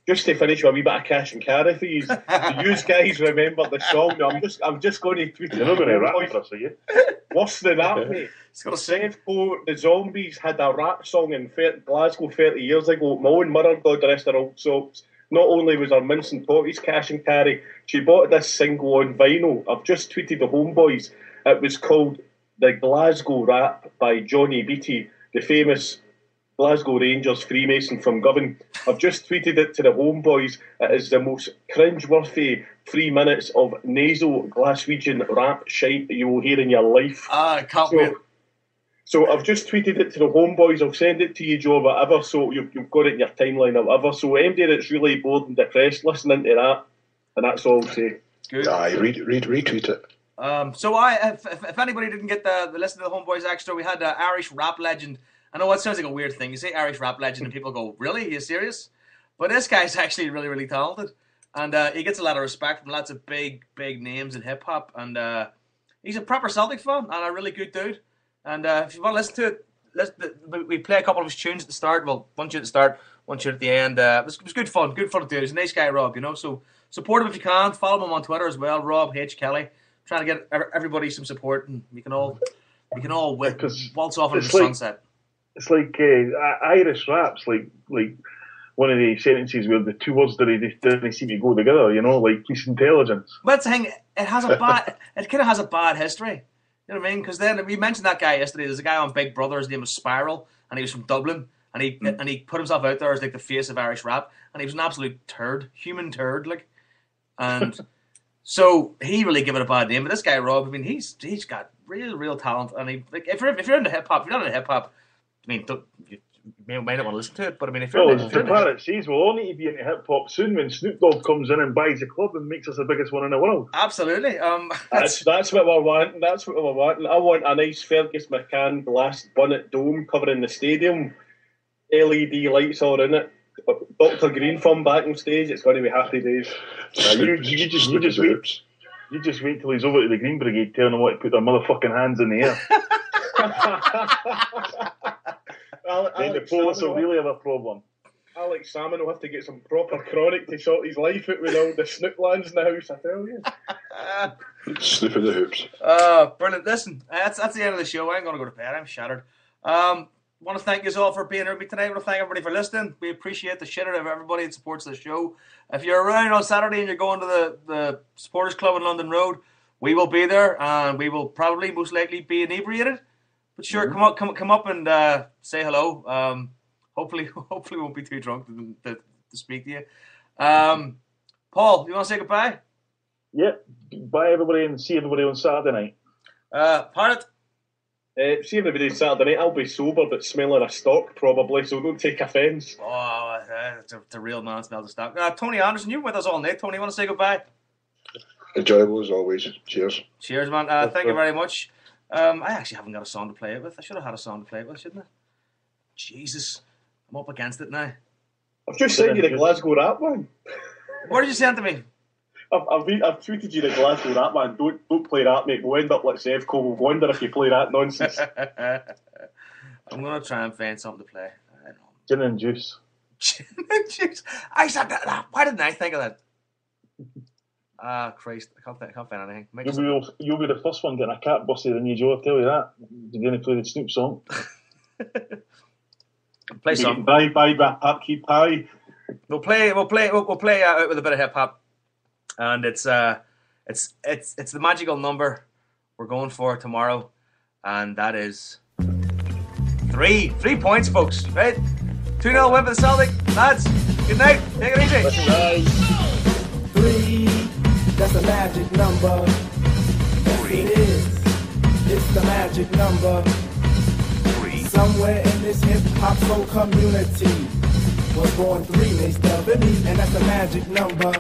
Just to finish with a wee bit of cash and carry for you, do you guys remember the song? No, I'm just going to tweet it.
You're not going to rap for us, are you?
Worse than that, mate. The Zombies had a rap song in Glasgow 30 years ago. My own mother, God rest her old souls. Not only was her mince and potties cash and carry, she bought this single on vinyl. I've just tweeted the Homeboys. It was called The Glasgow Rap by Johnny Beattie, the famous Glasgow Rangers Freemason from Govan. I've just tweeted it to the Homeboys. It is the most cringe-worthy 3 minutes of nasal Glaswegian rap shite that you will hear in your life.
I can't wait.
So I've just tweeted it to the Homeboys. I'll send it to you, Joe, whatever, so you've got it in your timeline or whatever. So anybody that's really bored and depressed, listening to that, and that's all I'll say.
Good.
Aye, retweet it.
So if anybody didn't get the listen to the Homeboys extra, we had Irish rap legend. I know it sounds like a weird thing. You say Irish rap legend and people go, really? Are you serious? But this guy's actually really, really talented. And he gets a lot of respect from lots of big, big names in hip-hop. And he's a proper Celtic fan and a really good dude. And if you want to listen to it, we play a couple of his tunes at the start. Well, one tune at the start, one tune at the end. It was good fun. Good fun to do. He's a nice guy, Rob, So support him if you can. Follow him on Twitter as well, Rob H. Kelly. Trying to get everybody some support, and we can all waltz off into the sunset.
It's like Irish rap's like one of the sentences where the two words didn't seem to go together, like police intelligence.
But that's the thing, it kind of has a bad history. You know what I mean? Because then we mentioned that guy yesterday. There's a guy on Big Brother. His name was Spiral, and he was from Dublin, and he put himself out there as like the face of Irish rap, and he was an absolute human turd, like. And so he really gave it a bad name. But this guy Rob, I mean, he's got real talent, and if you're into hip hop, if you're not into hip hop, I mean, you might not want to listen to it, but I mean, if you're
the parrot says, we'll all need to be into hip hop soon when Snoop Dogg comes in and buys a club and makes us the biggest one in the world.
Absolutely.
That's what we're wanting. That's what we're wanting. I want a nice Fergus McCann glass bonnet dome covering the stadium, LED lights all in it. Dr. Green from back on stage. It's going to be happy days.
You just wait till he's over to the Green Brigade telling them what to put their motherfucking hands in the air. Then the police will really have a problem.
Alex Salmon will have to get some proper chronic to sort his life out with all the snoop lands in the house, I tell you.
Snoop in the hoops.
Brilliant. Listen, that's the end of the show. I ain't going to go to bed. I'm shattered. Want to thank you all for being here with me tonight. I want to thank everybody for listening. We appreciate the shit out of everybody that supports the show. If you're around on Saturday and you're going to the Supporters Club in London Road, we will be there, and we will probably most likely be inebriated. But sure, come up and say hello. Hopefully we won't be too drunk to speak to you. Paul, you want to say goodbye?
Yep. Bye, everybody, and see everybody on Saturday night.
Parrot?
See everybody on Saturday night. I'll be sober but smelling a stock probably, so don't take offence.
Oh, it's a real man smells of stock. Tony Anderson, you were with us all night. Tony, you want to say goodbye?
Enjoyable as always. Cheers.
Cheers, man. Thank you very much. I actually haven't got a song to play it with. I should have had a song to play it with, shouldn't I? Jesus. I'm up against it now.
I've just sent you the Glasgow Rap one.
What did you send to me?
I've tweeted you the Glasgow Rap man. Don't play that, mate. We'll end up like Sevco. We'll wonder if you play that nonsense.
I'm going to try and find something to play. I don't know.
Gin and juice.
Gin and juice. I said that. Why didn't I think of that? Christ. I can't find anything.
You'll be the first one getting a cat busted in you, Joe. I'll tell you that. You're going to play the Snoop song.
Play some.
Bye, Upkeep Pie.
We'll play out with a bit of hip hop. And it's the magical number we're going for tomorrow, and that is 3 points, folks. Right? 2-0 win for the Celtic, lads. Good night. Take it easy.
3. That's a magic number. Yes, it is. It's the magic number. 3. Somewhere in this hip hop soul community was born 3 names W, and that's the magic number.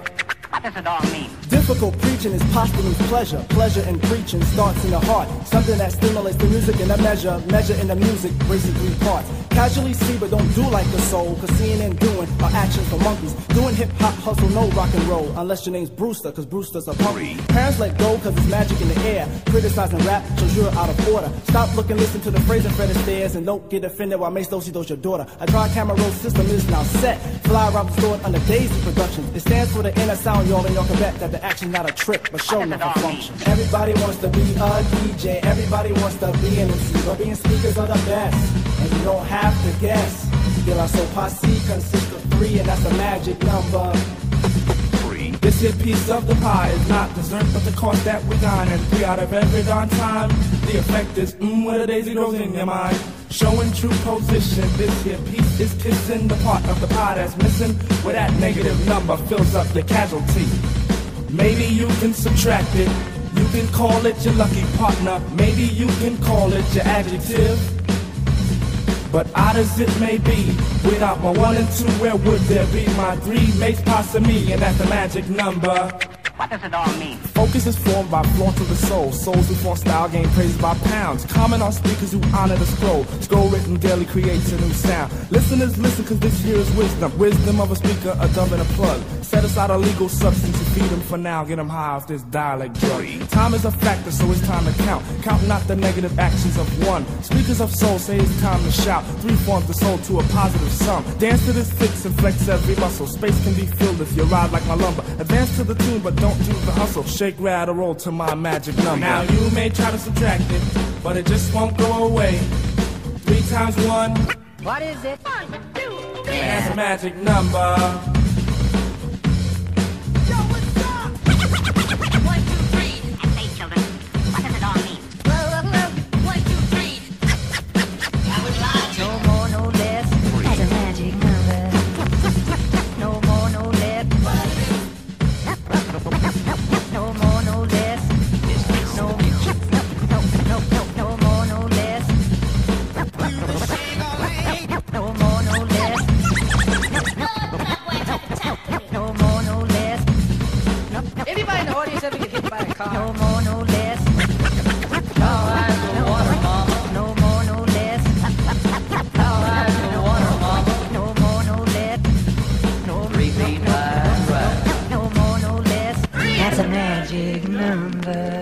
What does it all mean?
Difficult preaching is posthumous pleasure. Pleasure in preaching starts in the heart. Something that stimulates the music in a measure. Measure in the music breaks in 3 parts. Casually see but don't do like the soul. Cause seeing and doing are actions for monkeys. Doing hip hop hustle, no rock and roll. Unless your name's Brewster, cause Brewster's a punk. Parents let go cause it's magic in the air. Criticizing rap shows you're out of order. Stop looking, listen to the phrase in front of stairs. And don't get offended while Mace Dosey does your daughter. A dry camera roll system is now set. Fly around the store under Daisy Productions. It stands for the inner sound, y'all, and y'all can bet that the action's not a trick, but show enough a function. Everybody wants to be a DJ. Everybody wants to be an MC. But being speakers are the best. And you don't have to guess. De La Soul Posse consists of 3, and that's the magic number. 3. This here piece of the pie is not dessert, but the cost that we dine. And 3 out of every darn time, the effect is with a daisy grows in your mind. Showing true position, this here piece is kissing the part of the pie that's missing. Where that negative number fills up your casualty. Maybe you can subtract it. You can call it your lucky partner. Maybe you can call it your adjective. But odd as it may be, without my 1 and 2, where would there be my 3 mates past me? And that's the magic number.
What does it all mean?
Focus is formed by flaunt of the soul. Souls who form style gain praised by pounds. Comment on speakers who honor the scroll. Scroll written daily creates a new sound. Listeners listen cause this here is wisdom. Wisdom of a speaker, a dumb and a plug. Set aside a legal substance to feed them for now. Get them high off this dialect drug. Time is a factor so it's time to count. Count not the negative actions of 1. Speakers of soul say it's time to shout. 3 forms the soul to a positive sum. Dance to this fix and flex every muscle. Space can be filled if you ride like my lumber. Advance to the tune but don't do the hustle. Shake, rattle, roll to my magic number. Now you may try to subtract it, but it just won't go away. 3 times 1.
What is it? 1, 2, 3.
That's a magic number.
1, 2, 3. And say, children, what does it all mean? 1, 2, 3. No more, no less. That's a magic number. No more, no less. No more, no less. No more, no less. No more, no less. No more, no less. Anybody in the audience ever get hit by a car? No more, no less. All right, no water, mama. No more, no less. All right, no water, mama. No more, no less. No repeat, right. No more, no less. That's a magic number.